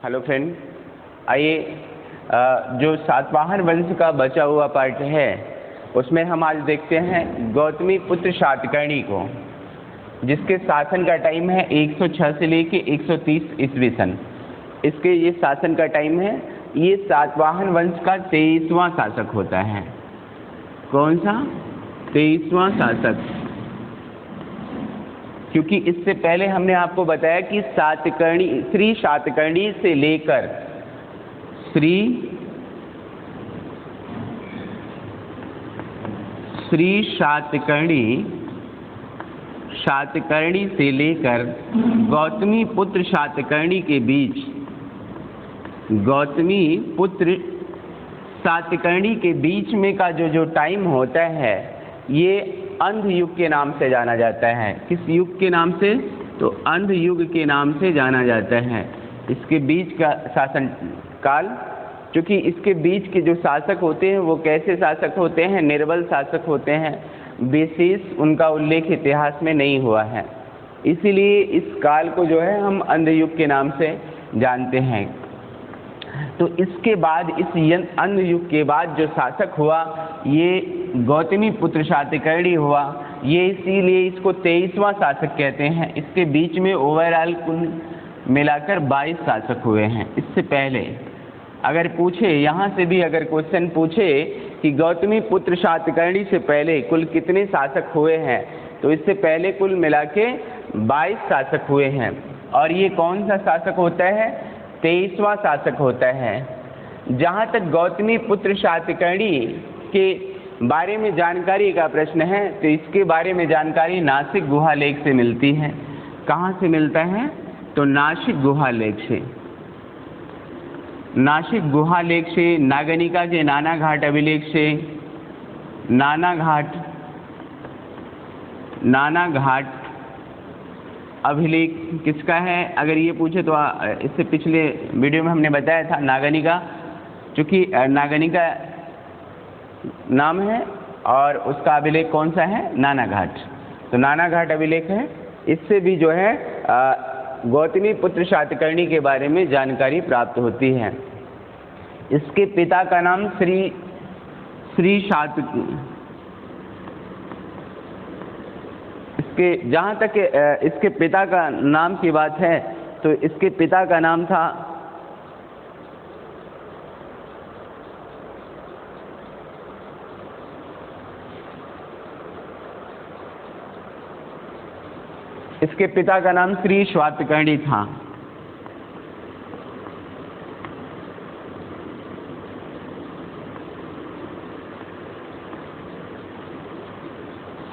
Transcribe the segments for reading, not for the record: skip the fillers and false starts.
Hello friend, आइए जो सातवाहन वंश का बचा हुआ पार्ट है उसमें हम आज देखते हैं गौतमी पुत्र शातकर्णी को, जिसके शासन का टाइम है 106 से लेके 130 ईस्वी सन। इसके ये शासन का टाइम है। ये सातवाहन वंश का 23वां शासक होता है। कौन सा? 23वां शासक। क्योंकि इससे पहले हमने आपको बताया कि सातकर्णी, श्री शातकर्णी से लेकर श्री शातकर्णी से लेकर गौतमी पुत्र शातकर्णी के बीच, गौतमी पुत्र शातकर्णी के बीच में का जो टाइम होता है ये अंध युग के नाम से जाना जाता है। किस युग के नाम से? तो अंध युग के नाम से जाना जाता है। इसके बीच का शासन काल, क्योंकि इसके बीच के जो शासक होते हैं वो कैसे शासक होते हैं? निर्बल शासक होते हैं। विशेष उनका उल्लेख इतिहास में नहीं हुआ है, इसीलिए इस काल को जो है हम अंध युग के नाम से जानते हैं। तो इसके बाद, इस अंध युग के बाद जो शासक हुआ ये गौतमी पुत्र शातकर्णी हुआ। ये इसीलिए इसको 23वां शासक कहते हैं। इसके बीच में ओवरऑल कुल मिलाकर 22 शासक हुए हैं। इससे पहले अगर पूछे, यहाँ से भी अगर क्वेश्चन पूछे कि गौतमी पुत्र शातकर्णी से पहले कुल कितने शासक हुए हैं, तो इससे पहले कुल मिला के 22 शासक हुए हैं। और ये कौन सा शासक होता है? 23वां शासक होता है। जहाँ तक गौतमी पुत्र शातकर्णी के बारे में जानकारी का प्रश्न है, तो इसके बारे में जानकारी नासिक गुहा लेख से मिलती है। कहाँ से मिलता है? तो नासिक गुहा लेख से। नासिक गुहा लेख से, नागनिका के नाना घाट अभिलेख से। नाना घाट अभिलेख किसका है? अगर ये पूछे तो इससे पिछले वीडियो में हमने बताया था नागनिका, चूँकि नागनिका नाम है और उसका अभिलेख कौन सा है? नाना घाट। तो नाना घाट अभिलेख है। इससे भी जो है गौतमी पुत्र शातकर्णी के बारे में जानकारी प्राप्त होती है। इसके पिता का नाम जहाँ तक इसके पिता का नाम की बात है, तो इसके पिता का नाम था श्री शातकर्णी था।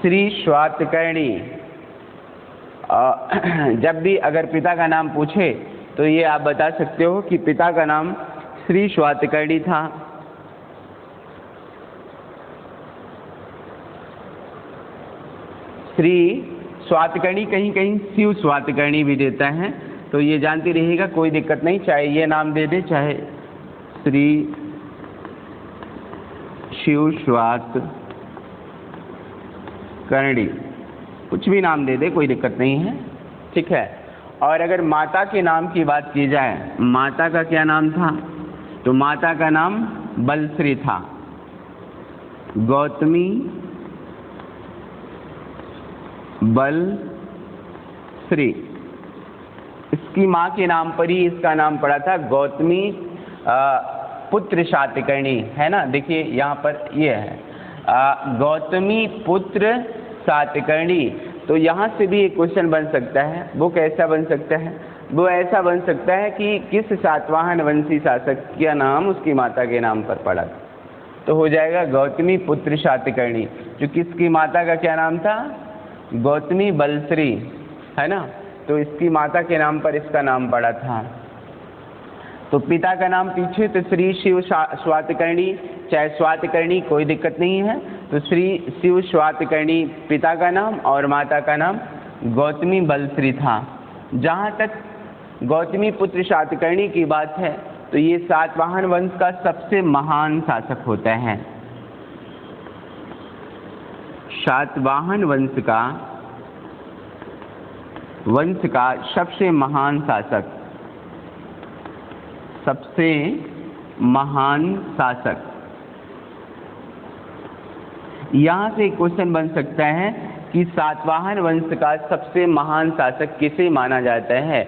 श्री शातकर्णी। जब भी अगर पिता का नाम पूछे तो ये आप बता सकते हो कि पिता का नाम श्री शातकर्णी था। श्री शातकर्णी कहीं कहीं शिव शातकर्णी भी देता है, तो ये जानती रहिएगा, कोई दिक्कत नहीं, चाहे ये नाम दे दे चाहे श्री शिव शातकर्णी, कुछ भी नाम दे दे, कोई दिक्कत नहीं है, ठीक है। और अगर माता के नाम की बात की जाए, माता का क्या नाम था? तो माता का नाम बलश्री था। गौतमी बलश्री। इसकी माँ के नाम पर ही इसका नाम पड़ा था गौतमी पुत्र शातकर्णी, है ना। देखिए यहाँ पर ये है गौतमी पुत्र शातकर्णी। तो यहाँ से भी एक क्वेश्चन बन सकता है। वो कैसा बन सकता है? वो ऐसा बन सकता है कि किस सातवाहन वंशी शासक का नाम उसकी माता के नाम पर पड़ा था, तो हो जाएगा गौतमी पुत्र शातकर्णी। जो किसकी माता का क्या नाम था? गौतमी बलश्री, है ना। तो इसकी माता के नाम पर इसका नाम पड़ा था। तो पिता का नाम पीछे तो श्री शिव शातकर्णी, चाहे स्वातकर्णी, कोई दिक्कत नहीं है। तो श्री शिव शातकर्णी पिता का नाम और माता का नाम गौतमी बलश्री था। जहाँ तक गौतमी पुत्र शातकर्णी की बात है, तो ये सातवाहन वंश का सबसे महान शासक होता है। सातवाहन वंश का सबसे महान शासक सबसे महान शासक। यहाँ से क्वेश्चन बन सकता है कि सातवाहन वंश का सबसे महान शासक किसे माना जाता है।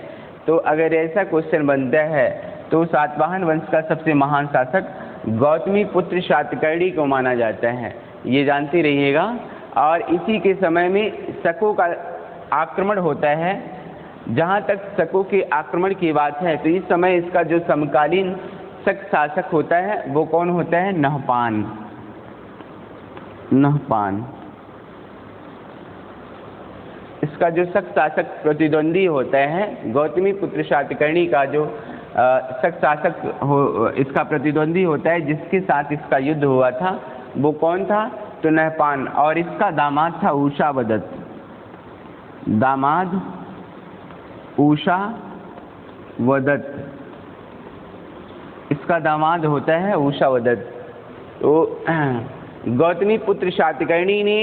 तो अगर ऐसा क्वेश्चन बनता है तो सातवाहन वंश का सबसे महान शासक गौतमी पुत्र शातकर्णी को माना जाता है, ये जानते रहिएगा। और इसी के समय में शकों का आक्रमण होता है। जहाँ तक शकों के आक्रमण की बात है तो इस समय इसका जो समकालीन शक शासक होता है वो कौन होता है? नहपान। नहपान इसका जो शक शासक प्रतिद्वंदी होता है, गौतमी पुत्र शातकर्णी का जो शक शासक हो, इसका प्रतिद्वंदी होता है, जिसके साथ इसका युद्ध हुआ था वो कौन था? तो नहपान। और इसका दामाद था उषावदत्त। दामाद उषावदत्त, इसका दामाद होता है उषावदत्त। तो गौतमी पुत्र शातकर्णी ने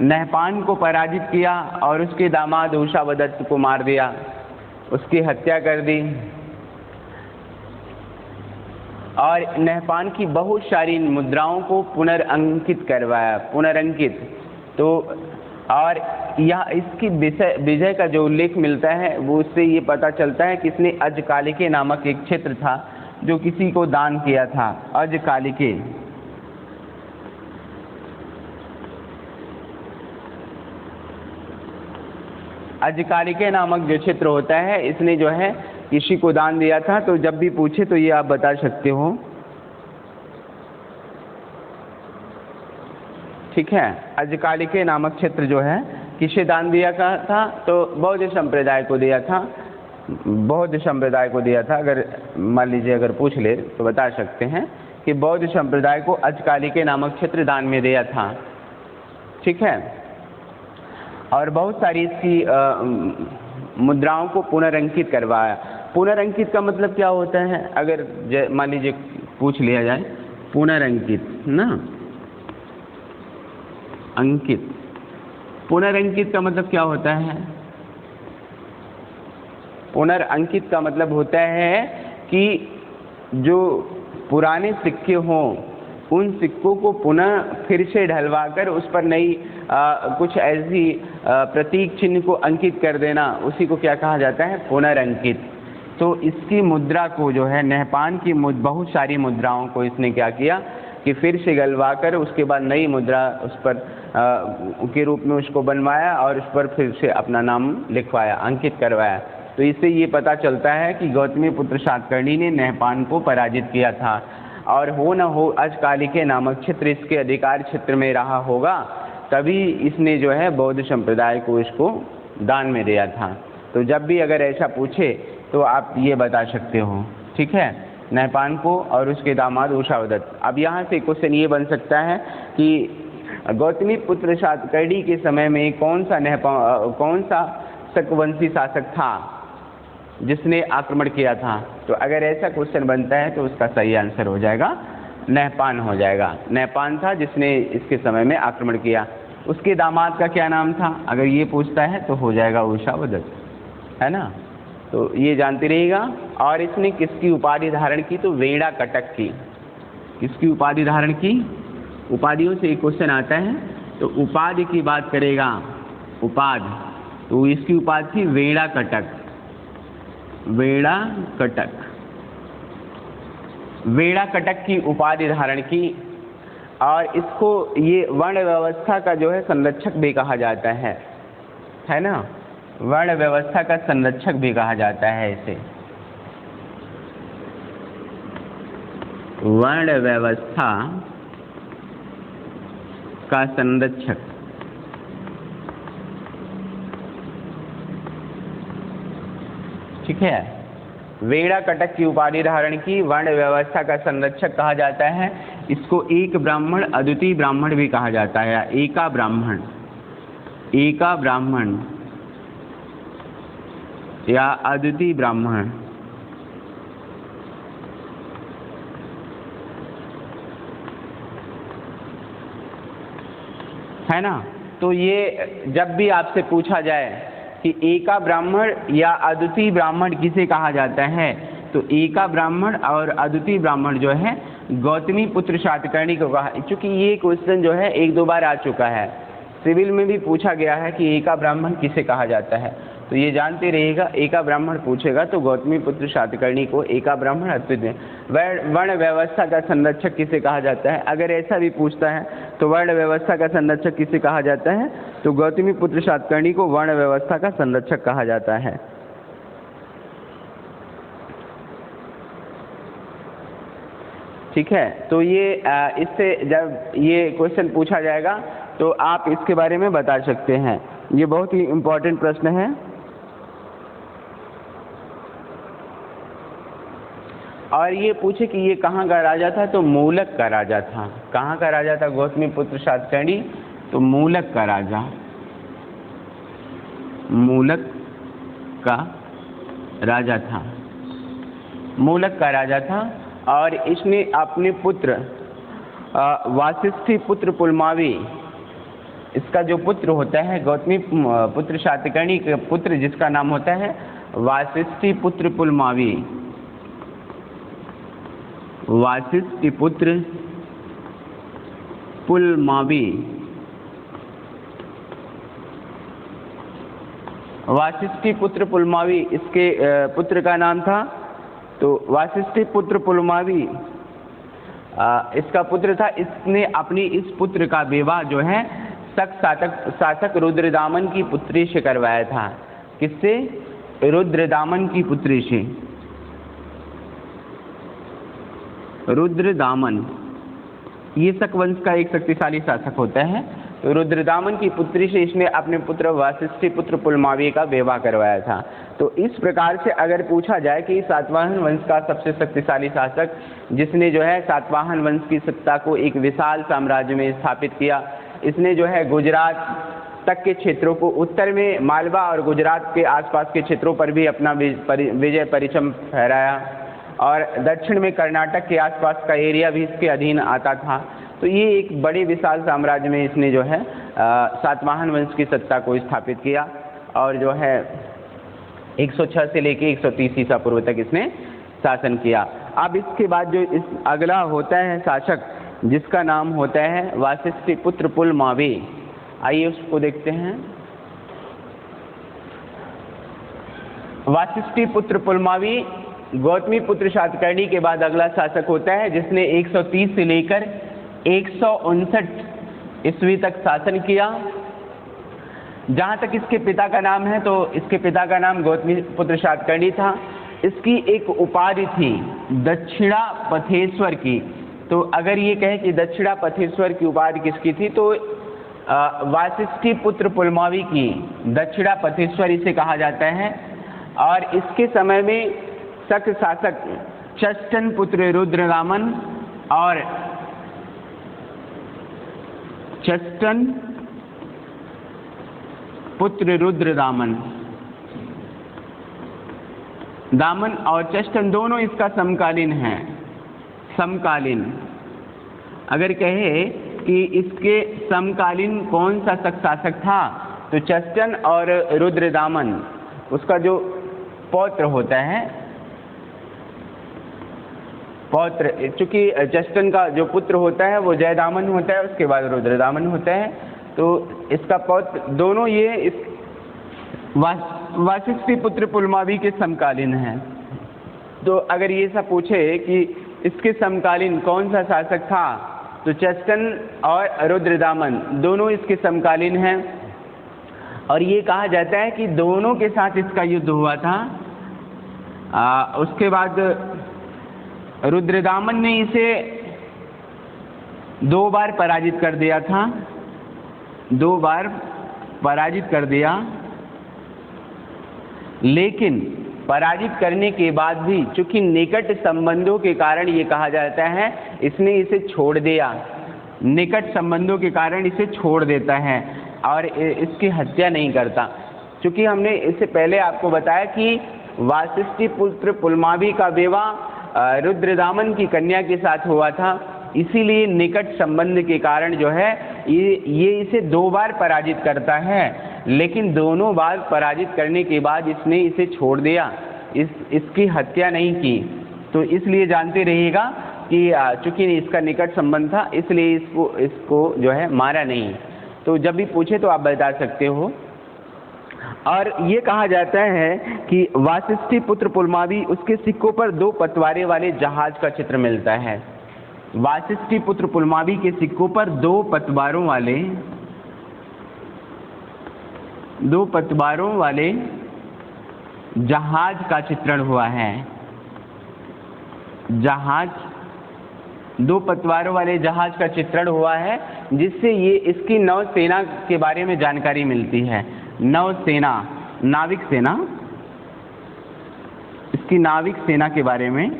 नहपान को पराजित किया और उसके दामाद उषावदत्त को मार दिया, उसकी हत्या कर दी। और नहपान की बहुत सारी मुद्राओं को पुनरअंकित करवाया, पुनरअंकित। तो और यह इसकी विजय का जो उल्लेख मिलता है वो उससे ये पता चलता है कि इसने अजकालिके नामक एक क्षेत्र था जो किसी को दान किया था। अजकालिके, अजकालिके नामक जो क्षेत्र होता है इसने जो है किसी को दान दिया था। तो जब भी पूछे तो ये आप बता सकते हो, ठीक है। अजकालिके नामक क्षेत्र जो है किसे दान दिया था? तो बौद्ध संप्रदाय को दिया था, बौद्ध संप्रदाय को दिया था। अगर मान लीजिए अगर पूछ ले तो बता सकते हैं कि बौद्ध संप्रदाय को अजकालिके नामक क्षेत्र दान में दिया था, ठीक है। और बहुत सारी इसकी मुद्राओं को पुनरअंकित करवाया। पुनरअंकित का मतलब क्या होता है? अगर मान लीजिए पूछ लिया जाए पुनरअंकित ना, अंकित, पुनरअंकित का मतलब क्या होता है? पुनरअंकित का मतलब होता है कि जो पुराने सिक्के हों उन सिक्कों को पुनः फिर से ढलवाकर उस पर नई कुछ ऐसी प्रतीक चिन्ह को अंकित कर देना, उसी को क्या कहा जाता है? पुनरअंकित। तो इसकी मुद्रा को जो है नहपान की बहुत सारी मुद्राओं को इसने क्या किया कि फिर से गलवाकर उसके बाद नई मुद्रा उस पर के रूप में उसको बनवाया और उस पर फिर से अपना नाम लिखवाया, अंकित करवाया। तो इससे ये पता चलता है कि गौतमी पुत्र शातकर्णी ने नहपान को पराजित किया था। और हो न हो अजकालिके नामक क्षेत्र इसके अधिकार क्षेत्र में रहा होगा, तभी इसने जो है बौद्ध संप्रदाय को इसको दान में दिया था। तो जब भी अगर ऐसा पूछे तो आप ये बता सकते हो, ठीक है, नहपान को और उसके दामाद उषावदत्त। अब यहाँ से क्वेश्चन ये बन सकता है कि गौतमी पुत्र शातकर्णी के समय में कौन सा शकवंशी शासक था जिसने आक्रमण किया था? तो अगर ऐसा क्वेश्चन बनता है तो उसका सही आंसर हो जाएगा नहपान हो जाएगा। नहपान था जिसने इसके समय में आक्रमण किया। उसके दामाद का क्या नाम था? अगर ये पूछता है तो हो जाएगा उषावदत्त, है ना। तो ये जानते रहिएगा। और इसने किसकी उपाधि धारण की? तो वेड़ा कटक की। किसकी उपाधि धारण की? उपाधियों से एक क्वेश्चन आता है तो उपाधि की बात करेगा, उपाधि। तो इसकी उपाधि थी वेड़ा कटक। वेड़ा कटक, वेड़ा कटक की उपाधि धारण की। और इसको ये वर्ण व्यवस्था का जो है संरक्षक भी कहा जाता है ना। वर्ण व्यवस्था का संरक्षक भी कहा जाता है इसे, वर्ण व्यवस्था का संरक्षक। ठीक है, वेड़ा कटक की उपाधि धारण की, वर्ण व्यवस्था का संरक्षक कहा जाता है। इसको एक ब्राह्मण अद्वितीय ब्राह्मण भी कहा जाता है, एका ब्राह्मण, एका ब्राह्मण या अद्वितीय ब्राह्मण। है ना। तो ये जब भी आपसे पूछा जाए कि एका ब्राह्मण या अद्वितीय ब्राह्मण किसे कहा जाता है, तो एका ब्राह्मण और अद्वितीय ब्राह्मण जो है गौतमी पुत्र शातकर्णी को कहा। चूंकि ये क्वेश्चन जो है 1-2 बार आ चुका है, सिविल में भी पूछा गया है कि एका ब्राह्मण किसे कहा जाता है, तो ये जानते रहिएगा। एका ब्राह्मण पूछेगा तो गौतमी पुत्र शातकर्णी को एका ब्राह्मण अद्वितीय। वर्ण व्यवस्था का संरक्षक किसे कहा जाता है, अगर ऐसा भी पूछता है तो वर्ण व्यवस्था का संरक्षक किसे कहा जाता है, तो गौतमी पुत्र शातकर्णी को वर्ण व्यवस्था का संरक्षक कहा जाता है। ठीक है, तो ये इससे जब ये क्वेश्चन पूछा जाएगा तो आप इसके बारे में बता सकते हैं। ये बहुत ही इम्पोर्टेंट प्रश्न है। और ये पूछे कि ये कहाँ का राजा था, तो मूलक का राजा था। कहाँ का राजा था गौतमी पुत्र शातकर्णी, तो मूलक का राजा, मूलक का राजा था, मूलक का राजा था। और इसने अपने पुत्र वासिष्ठी पुत्र पुलमावी, इसका जो पुत्र होता है गौतमी पुत्र शातकर्णी का पुत्र जिसका नाम होता है वासिष्ठी पुत्र पुलमावी, वासिष्ठी पुत्र पुलमावी, वासिष्ठी पुत्र पुलमावी इसके पुत्र का नाम था। तो वासिष्ठी पुत्र पुलमावी इसका पुत्र था। इसने अपनी इस पुत्र का विवाह जो है शासक रुद्रदामन की पुत्री से करवाया था। किससे? रुद्रदामन की पुत्री से। रुद्रदामन ये शक वंश का एक शक्तिशाली शासक होता है। तो रुद्रदामन की पुत्री से इसने अपने पुत्र वासिष्ठी पुत्र पुलमावी का विवाह करवाया था। तो इस प्रकार से अगर पूछा जाए कि सातवाहन वंश का सबसे शक्तिशाली शासक जिसने जो है सातवाहन वंश की सत्ता को एक विशाल साम्राज्य में स्थापित किया, इसने जो है गुजरात तक के क्षेत्रों को, उत्तर में मालवा और गुजरात के आसपास के क्षेत्रों पर भी अपना विजय परिचम फहराया, और दक्षिण में कर्नाटक के आसपास का एरिया भी इसके अधीन आता था। तो ये एक बड़े विशाल साम्राज्य में इसने जो है सातवाहन वंश की सत्ता को स्थापित किया, और जो है 106 से लेके 130 ईसा पूर्व तक इसने शासन किया। अब इसके बाद जो इस अगला होता है शासक जिसका नाम होता है वासिष्ठी पुत्र पुलमावी, आइए उसको देखते हैं। वासिष्ठी पुत्र पुलमावी गौतमी पुत्र शातकर्णी के बाद अगला शासक होता है जिसने 130 से लेकर 159 ईस्वी तक शासन किया। जहाँ तक इसके पिता का नाम है तो इसके पिता का नाम गौतमी पुत्र शातकर्णी था। इसकी एक उपाधि थी दक्षिणा पथेश्वर की। तो अगर ये कहे कि दक्षिणा पथेश्वर की उपाधि किसकी थी, तो वासिष्ठी पुत्र पुलमावी की दक्षिणा पथेश्वर इसे कहा जाता है। और इसके समय में शक शासक चष्टन पुत्र रुद्रदामन और चष्टन पुत्र रुद्रदामन, दामन और चष्टन दोनों इसका समकालीन हैं। समकालीन अगर कहे कि इसके समकालीन कौन सा शासक था, तो चष्टन और रुद्रदामन, उसका जो पौत्र होता है, पौत्र, चूंकि चष्टन का जो पुत्र होता है वो जयदामन होता है, उसके बाद रुद्रदामन होता है। तो इसका पौत्र दोनों ये इस वासिष्ठी पुत्र पुलमावी के समकालीन हैं। तो अगर ये सब पूछे कि इसके समकालीन कौन सा शासक था, तो चष्टन और रुद्रदामन दोनों इसके समकालीन हैं। और ये कहा जाता है कि दोनों के साथ इसका युद्ध हुआ था। उसके बाद रुद्रदामन ने इसे 2 बार पराजित कर दिया था, 2 बार पराजित कर दिया। लेकिन पराजित करने के बाद भी चूंकि निकट संबंधों के कारण ये कहा जाता है इसने इसे छोड़ दिया, निकट संबंधों के कारण इसे छोड़ देता है और इसकी हत्या नहीं करता। चूंकि हमने इससे पहले आपको बताया कि वासिष्ठी पुत्र पुलमावी का विवाह रुद्रदामन की कन्या के साथ हुआ था, इसीलिए निकट संबंध के कारण जो है ये इसे 2 बार पराजित करता है। लेकिन दोनों बार पराजित करने के बाद इसने इसे छोड़ दिया। इसकी हत्या नहीं की, तो इसलिए जानते रहिएगा कि चूंकि इसका निकट संबंध था इसलिए इसको जो है मारा नहीं। तो जब भी पूछे तो आप बता सकते हो। और ये कहा जाता है कि वाशिष्ठी पुत्र पुलमावी, उसके सिक्कों पर 2 पतवारे वाले जहाज का चित्र मिलता है। वाशिष्ठी पुत्र पुलमावी के सिक्कों पर 2 पतवारों वाले जहाज का चित्रण हुआ है। 2 पतवारों वाले जहाज का चित्रण हुआ है, जिससे ये इसकी नौसेना के बारे में जानकारी मिलती है। नौसेना, नाविक सेना, इसकी नाविक सेना के बारे में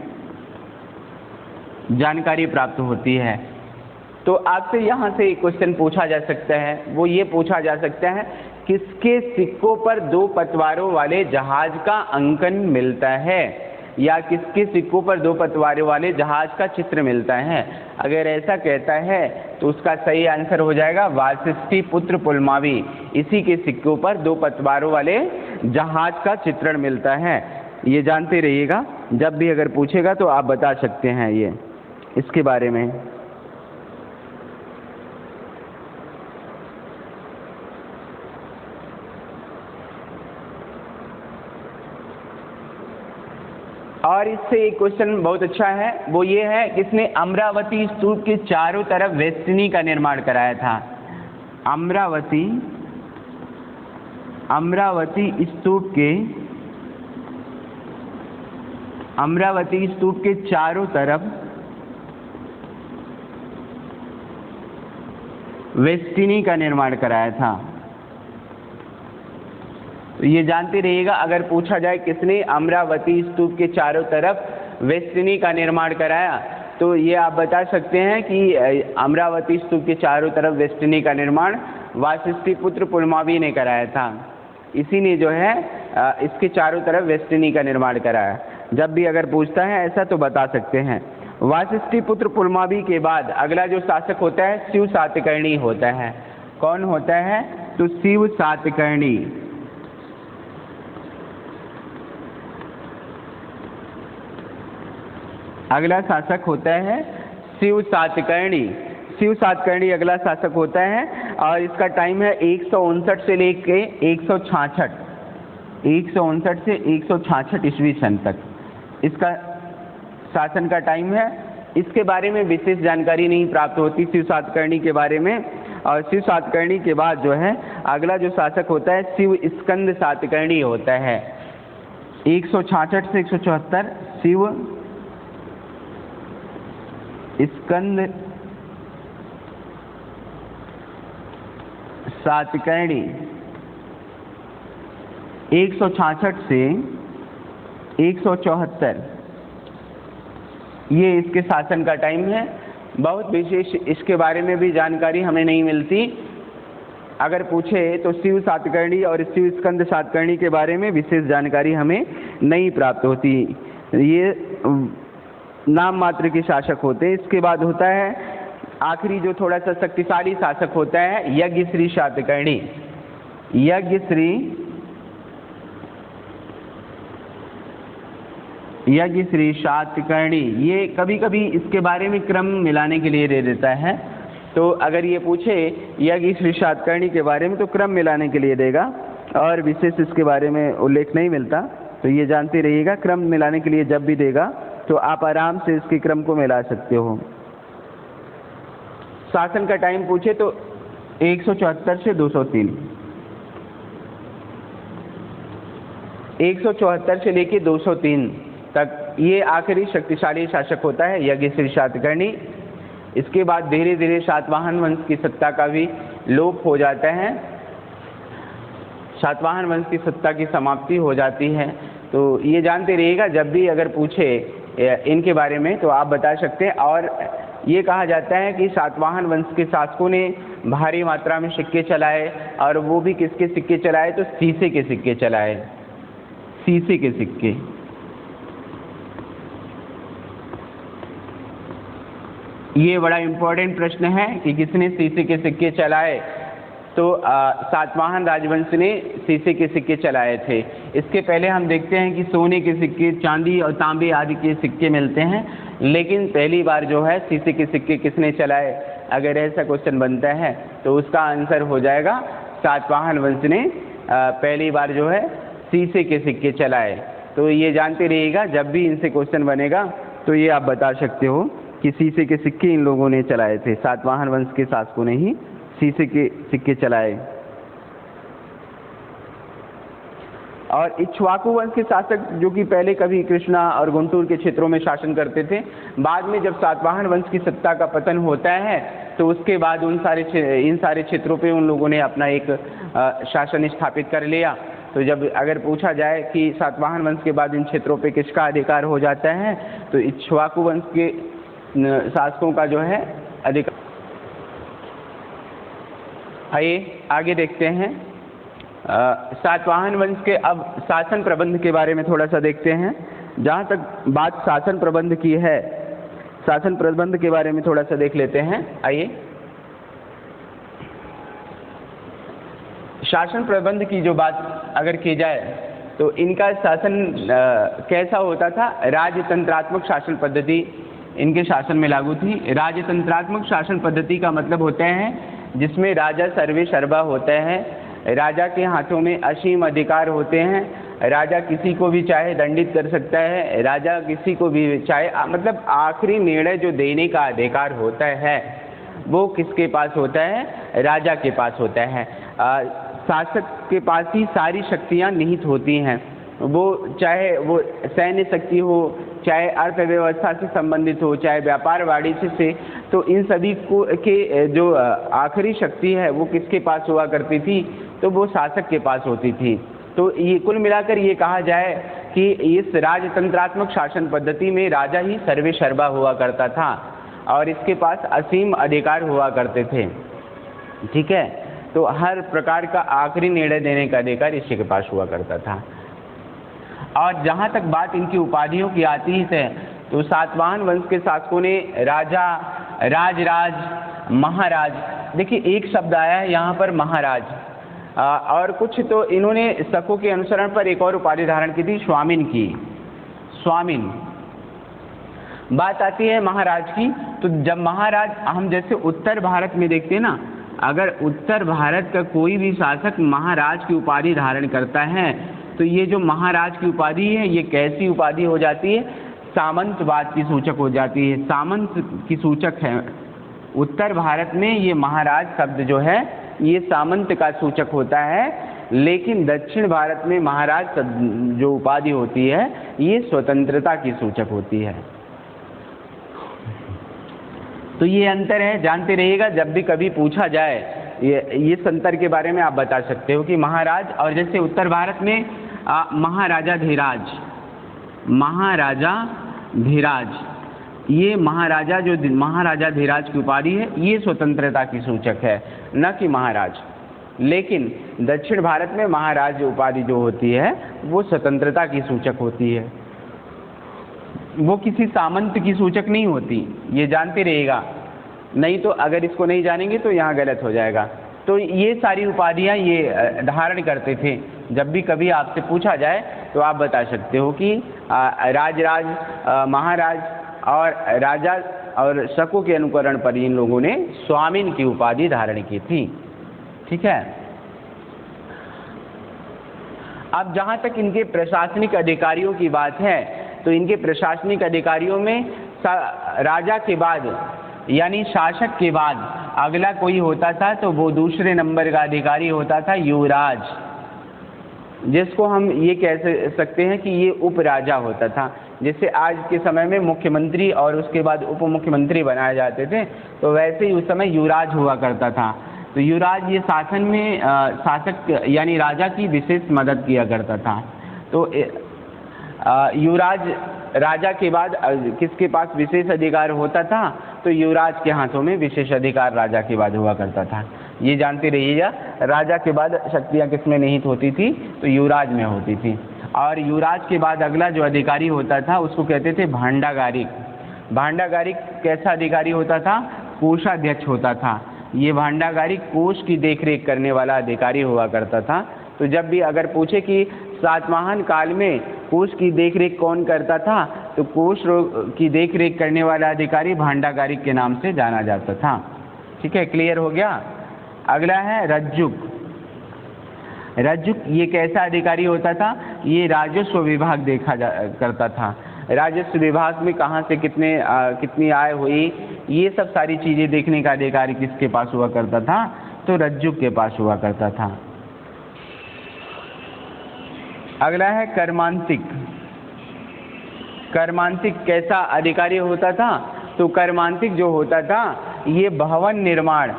जानकारी प्राप्त होती है। तो आपसे यहाँ से एक क्वेश्चन पूछा जा सकता है, वो ये पूछा जा सकता है किसके सिक्कों पर 2 पतवारों वाले जहाज का अंकन मिलता है, या किसके सिक्कों पर 2 पतवारों वाले जहाज का चित्र मिलता है। अगर ऐसा कहता है तो उसका सही आंसर हो जाएगा वाशिष्ठी पुत्र पुलमावी, इसी के सिक्कों पर 2 पतवारों वाले जहाज का चित्रण मिलता है। ये जानते रहिएगा, जब भी अगर पूछेगा तो आप बता सकते हैं ये इसके बारे में। और इससे एक क्वेश्चन बहुत अच्छा है, वो ये है किसने अमरावती स्तूप के चारों तरफ वेस्टनी का निर्माण कराया था। अमरावती स्तूप के चारों तरफ वेस्टिनी का निर्माण कराया था। तो ये जानते रहिएगा, अगर पूछा जाए किसने अमरावती स्तूप के चारों तरफ वेस्टिनी का निर्माण कराया, तो ये आप बता सकते हैं कि अमरावती स्तूप के चारों तरफ वेस्टिनी का निर्माण वाशिष्ठी पुत्र पुलमावी ने कराया था। इसी ने जो है इसके चारों तरफ वेस्टिनी का निर्माण कराया। जब भी अगर पूछता है ऐसा तो बता सकते हैं। वाशिष्ठी पुत्र पुलमावी के बाद अगला जो शासक होता है शिव सातकर्णी होता है। कौन होता है? तो शिव सातकर्णी। अगला शासक होता है शिव सातकर्णी। शिव सातकर्णी अगला शासक होता है और इसका टाइम है 159 से लेके 166, 159 से 166 ईस्वी सन तक इसका शासन का टाइम है। इसके बारे में विशेष जानकारी नहीं प्राप्त होती शिव सातकर्णी के बारे में। और शिव सातकर्णी के बाद जो है अगला जो शासक होता है शिव स्कंद सातकर्णी होता है। 166 से 174 शिव स्कंद सातकर्णी। 166 से 174 ये इसके शासन का टाइम है। बहुत विशेष इसके बारे में भी जानकारी हमें नहीं मिलती। अगर पूछे तो शिव सातकर्णी और शिव स्कंद सातकर्णी के बारे में विशेष जानकारी हमें नहीं प्राप्त होती। ये नाम मात्र के शासक होते हैं। इसके बाद होता है आखिरी जो थोड़ा सा शक्तिशाली शासक होता है यज्ञश्री सातकर्णी। यज्ञश्री सातकर्णी ये कभी कभी इसके बारे में क्रम मिलाने के लिए दे देता है। तो अगर ये पूछे यज्ञश्री सातकर्णी के बारे में तो क्रम मिलाने के लिए देगा और विशेष इसके बारे में उल्लेख नहीं मिलता। तो ये जानते रहिएगा, क्रम मिलाने के लिए जब भी देगा तो आप आराम से इसके क्रम को मिला सकते हो। शासन का टाइम पूछे तो 174 से 203, 174 से लेके 203 तक ये आखिरी शक्तिशाली शासक होता है यज्ञश्री सातकर्णी। इसके बाद धीरे धीरे सातवाहन वंश की सत्ता का भी लोप हो जाता है। सातवाहन वंश की सत्ता की समाप्ति हो जाती है। तो ये जानते रहिएगा, जब भी अगर पूछे इनके बारे में तो आप बता सकते हैं। और ये कहा जाता है कि सातवाहन वंश के शासकों ने भारी मात्रा में सिक्के चलाए, और वो भी किसके सिक्के चलाए? तो शीशे के सिक्के चलाए, शीशे के सिक्के। ये बड़ा इम्पोर्टेंट प्रश्न है कि किसने शीशे के सिक्के चलाए। तो सातवाहन राजवंश ने शीशे के सिक्के चलाए थे। इसके पहले हम देखते हैं कि सोने के सिक्के, चांदी और तांबे आदि के सिक्के मिलते हैं, लेकिन पहली बार जो है शीशे के सिक्के किसने चलाए? अगर ऐसा क्वेश्चन बनता है तो उसका आंसर हो जाएगा सातवाहन वंश ने पहली बार जो है शीशे के सिक्के चलाए। तो ये जानते रहिएगा, जब भी इनसे क्वेश्चन बनेगा तो ये आप बता सकते हो कि शीशे के सिक्के इन लोगों ने चलाए थे, सातवाहन वंश के शासकों ने ही शीशे के सिक्के चलाए। और इक्ष्वाकु वंश के शासक जो कि पहले कभी कृष्णा और गुंटूर के क्षेत्रों में शासन करते थे, बाद में जब सातवाहन वंश की सत्ता का पतन होता है तो उसके बाद इन सारे क्षेत्रों पे उन लोगों ने अपना एक शासन स्थापित कर लिया। तो जब अगर पूछा जाए कि सातवाहन वंश के बाद इन क्षेत्रों पे किसका अधिकार हो जाता है, तो इक्ष्वाकु वंश के शासकों का जो है अधिकार। आइए आगे देखते हैं। सातवाहन वंश के अब शासन प्रबंध के बारे में थोड़ा सा देखते हैं। जहाँ तक बात शासन प्रबंध की है, शासन प्रबंध के बारे में थोड़ा सा देख लेते हैं। आइए, शासन प्रबंध की जो बात अगर की जाए तो इनका शासन कैसा होता था? राजतंत्रात्मक शासन पद्धति इनके शासन में लागू थी। राजतंत्रात्मक शासन पद्धति का मतलब होता है जिसमें राजा सर्वे सर्वा होता है, राजा के हाथों में असीम अधिकार होते हैं, राजा किसी को भी चाहे दंडित कर सकता है, राजा किसी को भी चाहे मतलब आखिरी निर्णय जो देने का अधिकार होता है वो किसके पास होता है? राजा के पास होता है। शासक के पास ही सारी शक्तियां निहित होती हैं, वो चाहे वो सैन्य शक्ति हो, चाहे अर्थव्यवस्था से संबंधित हो, चाहे व्यापार वाणिज्य से, तो इन सभी को के जो आखिरी शक्ति है वो किसके पास हुआ करती थी? तो वो शासक के पास होती थी। तो ये कुल मिलाकर ये कहा जाए कि इस राजतंत्रात्मक शासन पद्धति में राजा ही सर्वे सर्वा हुआ करता था और इसके पास असीम अधिकार हुआ करते थे। ठीक है, तो हर प्रकार का आखिरी निर्णय देने का अधिकार इसी के पास हुआ करता था। और जहाँ तक बात इनकी उपाधियों की आती है तो सातवाहन वंश के शासकों ने राजा, राजराज, महाराज, देखिए एक शब्द आया है यहाँ पर महाराज, और कुछ तो इन्होंने शकों के अनुसरण पर एक और उपाधि धारण की थी, स्वामिन की। स्वामिन बात आती है महाराज की, तो जब महाराज हम जैसे उत्तर भारत में देखते हैं ना, अगर उत्तर भारत का कोई भी शासक महाराज की उपाधि धारण करता है तो ये जो महाराज की उपाधि है ये कैसी उपाधि हो जाती है? सामंतवाद की सूचक हो जाती है, सामंत की सूचक है। उत्तर भारत में ये महाराज शब्द जो है ये सामंत का सूचक होता है, लेकिन दक्षिण भारत में महाराज जो उपाधि होती है ये स्वतंत्रता की सूचक होती है। तो ये अंतर है, जानते रहिएगा, जब भी कभी पूछा जाए इस अंतर के बारे में आप बता सकते हो कि महाराज, और जैसे उत्तर भारत में महाराजा धीराज, महाराजा धीराज, ये महाराजा जो महाराजा धीराज की उपाधि है ये स्वतंत्रता की सूचक है, न कि महाराज। लेकिन दक्षिण भारत में महाराज उपाधि जो होती है वो स्वतंत्रता की सूचक होती है, वो किसी सामंत की सूचक नहीं होती, ये जानते रहिएगा। नहीं तो अगर इसको नहीं जानेंगे तो यहाँ गलत हो जाएगा। तो ये सारी उपाधियाँ ये धारण करते थे। जब भी कभी आपसे पूछा जाए तो आप बता सकते हो कि राजराज, महाराज और राजा और शकों के अनुकरण पर इन लोगों ने स्वामिन की उपाधि धारण की थी। ठीक है, अब जहाँ तक इनके प्रशासनिक अधिकारियों की बात है तो इनके प्रशासनिक अधिकारियों में राजा के बाद यानी शासक के बाद अगला कोई होता था तो वो दूसरे नंबर का अधिकारी होता था युवराज, जिसको हम ये कह सकते हैं कि ये उपराजा होता था। जैसे आज के समय में मुख्यमंत्री और उसके बाद उप मुख्यमंत्री बनाए जाते थे, तो वैसे ही उस समय युवराज हुआ करता था। तो युवराज ये शासन में शासक यानी राजा की विशेष मदद किया करता था। तो युवराज राजा के बाद किसके पास विशेष अधिकार होता था? तो युवराज के हाथों में विशेष अधिकार राजा के बाद हुआ करता था। ये जानते रहिएगा, राजा के बाद शक्तियाँ किसमें निहित होती थी? तो युवराज में होती थी। और युवराज के बाद अगला जो अधिकारी होता था उसको कहते थे भांडागारिक। भांडागारिक कैसा अधिकारी होता था? कोषाध्यक्ष होता था। ये भांडागारिक कोष की देखरेख करने वाला अधिकारी हुआ करता था। तो जब भी अगर पूछे कि सातवाहन काल में कोष की देखरेख कौन करता था, तो कोष की देखरेख करने वाला अधिकारी भांडागारिक के नाम से जाना जाता था। ठीक है, क्लियर हो गया। अगला है रज्जुक। रज्जुक ये कैसा अधिकारी होता था? ये राजस्व विभाग देखा करता था। राजस्व विभाग में कहाँ से कितनी आय हुई, ये सब सारी चीज़ें देखने का अधिकारी किसके पास हुआ करता था? तो रज्जुक के पास हुआ करता था। अगला है कर्मांतिक। कर्मांतिक कैसा अधिकारी होता था? तो कर्मांतिक जो होता था ये भवन निर्माण,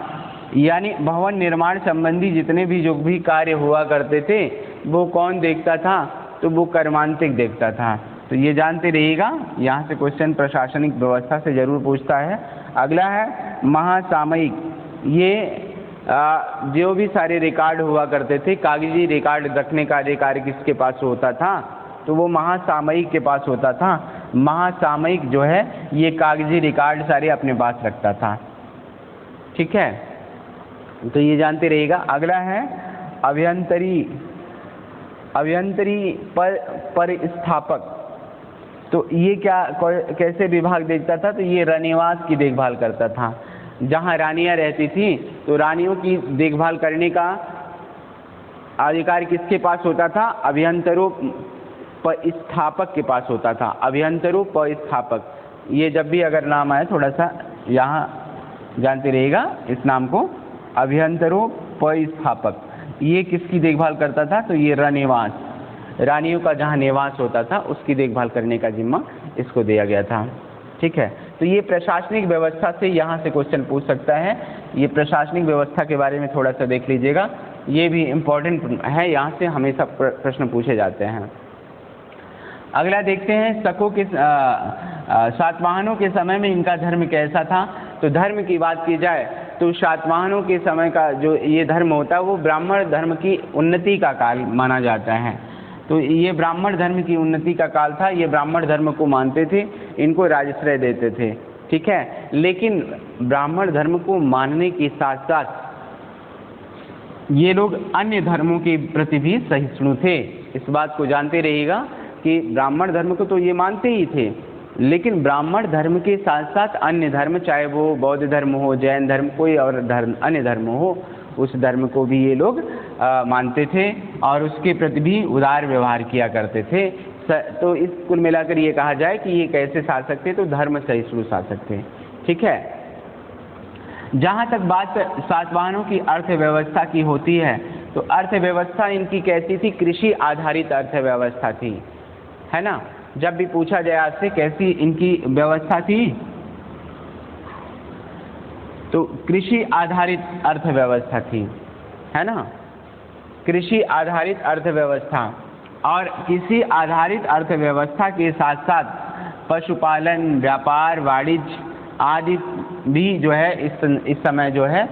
यानी भवन निर्माण संबंधी जितने भी जो भी कार्य हुआ करते थे वो कौन देखता था? तो वो कर्मांतिक देखता था। तो ये जानते रहिएगा, यहाँ से क्वेश्चन प्रशासनिक व्यवस्था से जरूर पूछता है। अगला है महासामयिक। ये जो भी सारे रिकॉर्ड हुआ करते थे, कागजी रिकॉर्ड रखने का अधिकार किसके पास होता था? तो वो महासामयिक के पास होता था। महासामयिक जो है ये कागजी रिकॉर्ड सारे अपने पास रखता था। ठीक है, तो ये जानते रहिएगा। अगला है अभियंतरी। अभियंतरी पर स्थापक। तो ये कैसे विभाग देखता था? तो ये रनिवास की देखभाल करता था। जहाँ रानियाँ रहती थी तो रानियों की देखभाल करने का अधिकार किसके पास होता था? अभियंतरों स्थापक के पास होता था। अभियंतरों स्थापक, ये जब भी अगर नाम आए थोड़ा सा यहाँ जानते रहिएगा इस नाम को। अभियंतरों स्थापक ये किसकी देखभाल करता था? तो ये रनिवास, रानियों का जहाँ निवास होता था उसकी देखभाल करने का जिम्मा इसको दिया गया था। ठीक है, तो ये प्रशासनिक व्यवस्था से यहाँ से क्वेश्चन पूछ सकता है। ये प्रशासनिक व्यवस्था के बारे में थोड़ा सा देख लीजिएगा, ये भी इम्पोर्टेंट है, यहाँ से हमेशा प्रश्न पूछे जाते हैं। अगला देखते हैं शकों के सातवाहनों के समय में इनका धर्म कैसा था? तो धर्म की बात की जाए तो सातवाहनों के समय का जो ये धर्म होता है वो ब्राह्मण धर्म की उन्नति का काल माना जाता है। तो ये ब्राह्मण धर्म की उन्नति का काल था। ये ब्राह्मण धर्म को मानते थे, इनको राजश्रय देते थे। ठीक है, लेकिन ब्राह्मण धर्म को मानने के साथ साथ ये लोग अन्य धर्मों के प्रति भी सहिष्णु थे। इस बात को जानते रहिएगा कि ब्राह्मण धर्म को तो ये मानते ही थे, लेकिन ब्राह्मण धर्म के साथ साथ अन्य धर्म, चाहे वो बौद्ध धर्म हो, जैन धर्म, कोई और धर्म, अन्य धर्म हो, उस धर्म को भी ये लोग मानते थे और उसके प्रति भी उदार व्यवहार किया करते थे। तो इस कुल मिलाकर ये कहा जाए कि ये कैसे शासक थे? तो धर्म सहिष्णु शासक थे। ठीक है, जहाँ तक बात सातवाहनों की अर्थव्यवस्था की होती है तो अर्थव्यवस्था इनकी कैसी थी? कृषि आधारित अर्थव्यवस्था थी, है ना। जब भी पूछा जाए आपसे कैसी इनकी व्यवस्था थी, तो कृषि आधारित अर्थव्यवस्था थी, है ना। कृषि आधारित अर्थव्यवस्था, और कृषि आधारित अर्थव्यवस्था के साथ साथ पशुपालन, व्यापार, वाणिज्य आदि भी जो है इस समय जो है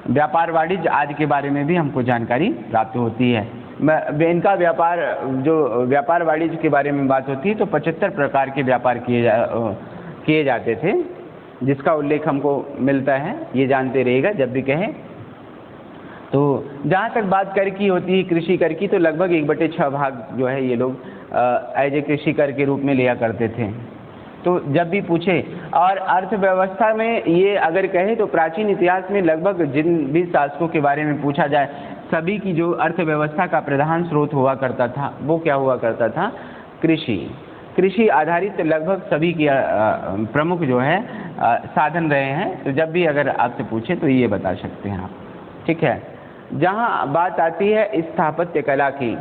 व्यापार वाणिज्य आदि के बारे में भी हमको जानकारी प्राप्त होती है। इनका व्यापार वाणिज्य के बारे में बात होती है तो 75 प्रकार के व्यापार किए जाते थे, जिसका उल्लेख हमको मिलता है। ये जानते रहिएगा जब भी कहें। तो जहाँ तक बात कर की होती है कृषि कर की, तो लगभग 1/6 भाग जो है ये लोग एज ए कृषि कर के रूप में लिया करते थे। तो जब भी पूछे, और अर्थव्यवस्था में ये अगर कहें तो प्राचीन इतिहास में लगभग जिन भी शासकों के बारे में पूछा जाए, सभी की जो अर्थव्यवस्था का प्रधान स्रोत हुआ करता था वो क्या हुआ करता था? कृषि आधारित लगभग सभी की प्रमुख जो है साधन रहे हैं। तो जब भी अगर आपसे पूछे तो ये बता सकते हैं आप। ठीक है, जहाँ बात आती है स्थापत्य कला की,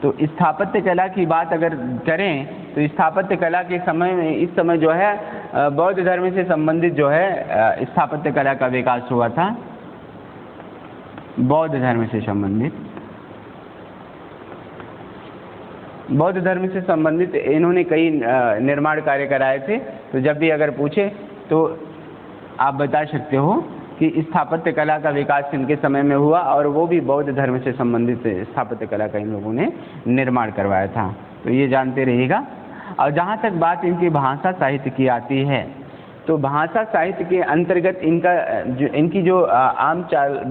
तो स्थापत्य कला की बात अगर करें तो स्थापत्य कला के समय में इस समय जो है बौद्ध धर्म से संबंधित जो है स्थापत्य कला का विकास हुआ था। बौद्ध धर्म से संबंधित इन्होंने कई निर्माण कार्य कराए थे। तो जब भी अगर पूछे तो आप बता सकते हो कि स्थापत्य कला का विकास इनके समय में हुआ, और वो भी बौद्ध धर्म से संबंधित स्थापत्य कला का इन लोगों ने निर्माण करवाया था। तो ये जानते रहिएगा। और जहाँ तक बात इनकी भाषा साहित्य की आती है तो भाषा साहित्य के अंतर्गत इनकी जो आम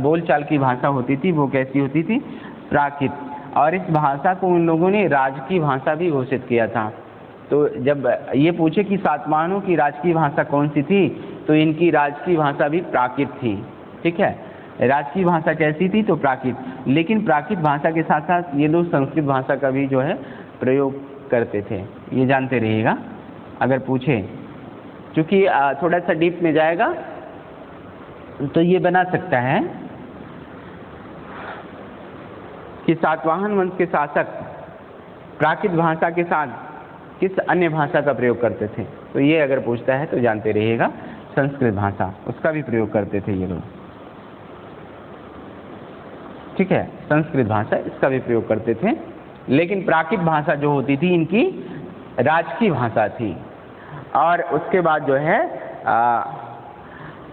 बोलचाल की भाषा होती थी वो कैसी होती थी? प्राकृत। और इस भाषा को उन लोगों ने राजकीय भाषा भी घोषित किया था। तो जब ये पूछे कि सातवाहनों की राजकीय भाषा कौन सी थी, तो इनकी राजकीय भाषा भी प्राकृत थी। ठीक है, राजकीय भाषा कैसी थी? तो प्राकृत। लेकिन प्राकृत भाषा के साथ साथ ये लोग संस्कृत भाषा का भी जो है प्रयोग करते थे, ये जानते रहिएगा अगर पूछे। क्योंकि थोड़ा सा डीप में जाएगा तो ये बना सकता है कि सातवाहन वंश के शासक प्राकृत भाषा के साथ किस अन्य भाषा का प्रयोग करते थे। तो ये अगर पूछता है तो जानते रहिएगा संस्कृत भाषा, उसका भी प्रयोग करते थे ये लोग। ठीक है, संस्कृत भाषा इसका भी प्रयोग करते थे। लेकिन प्राकृत भाषा जो होती थी इनकी राजकीय भाषा थी। और उसके बाद जो है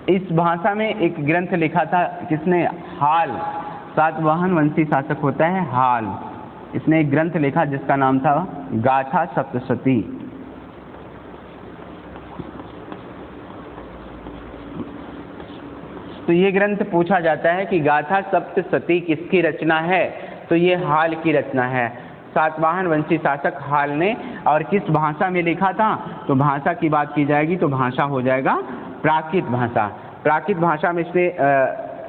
इस भाषा में एक ग्रंथ लिखा था किसने? हाल। सातवाहन वंशी शासक होता है हाल, इसने एक ग्रंथ लिखा जिसका नाम था गाथा सप्तशती। तो ये ग्रंथ पूछा जाता है कि गाथा सप्तशती किसकी रचना है? तो ये हाल की रचना है, सातवाहन वंशी शासक हाल ने। और किस भाषा में लिखा था? तो भाषा की बात की जाएगी तो भाषा हो जाएगा प्राकृत भाषा। प्राकृत भाषा में इसने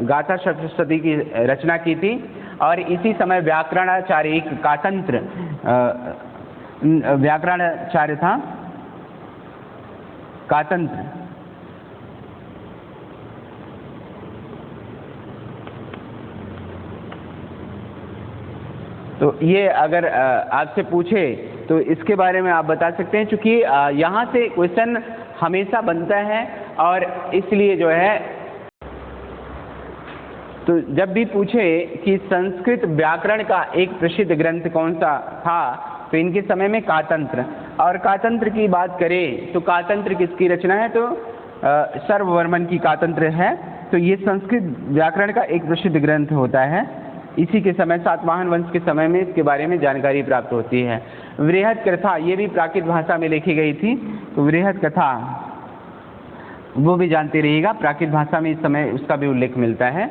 गाथा सप्तशती की रचना की थी। और इसी समय व्याकरणाचार्य एक कातंत्र व्याकरणाचार्य था, कातंत्र। तो ये अगर आपसे पूछे तो इसके बारे में आप बता सकते हैं, क्योंकि यहाँ से क्वेश्चन हमेशा बनता है। और इसलिए जो है तो जब भी पूछे कि संस्कृत व्याकरण का एक प्रसिद्ध ग्रंथ कौन सा था, तो इनके समय में कातंत्र। और कातंत्र की बात करें तो कातंत्र किसकी रचना है? तो सर्ववर्मन की कातंत्र है। तो ये संस्कृत व्याकरण का एक प्रसिद्ध ग्रंथ होता है। इसी के समय सातवाहन वंश के समय में इसके बारे में जानकारी प्राप्त होती है। वृहद कथा ये भी प्राकृत भाषा में लिखी गई थी। तो वृहद कथा वो भी जानते रहिएगा, प्राकृत भाषा में इस समय उसका भी उल्लेख मिलता है।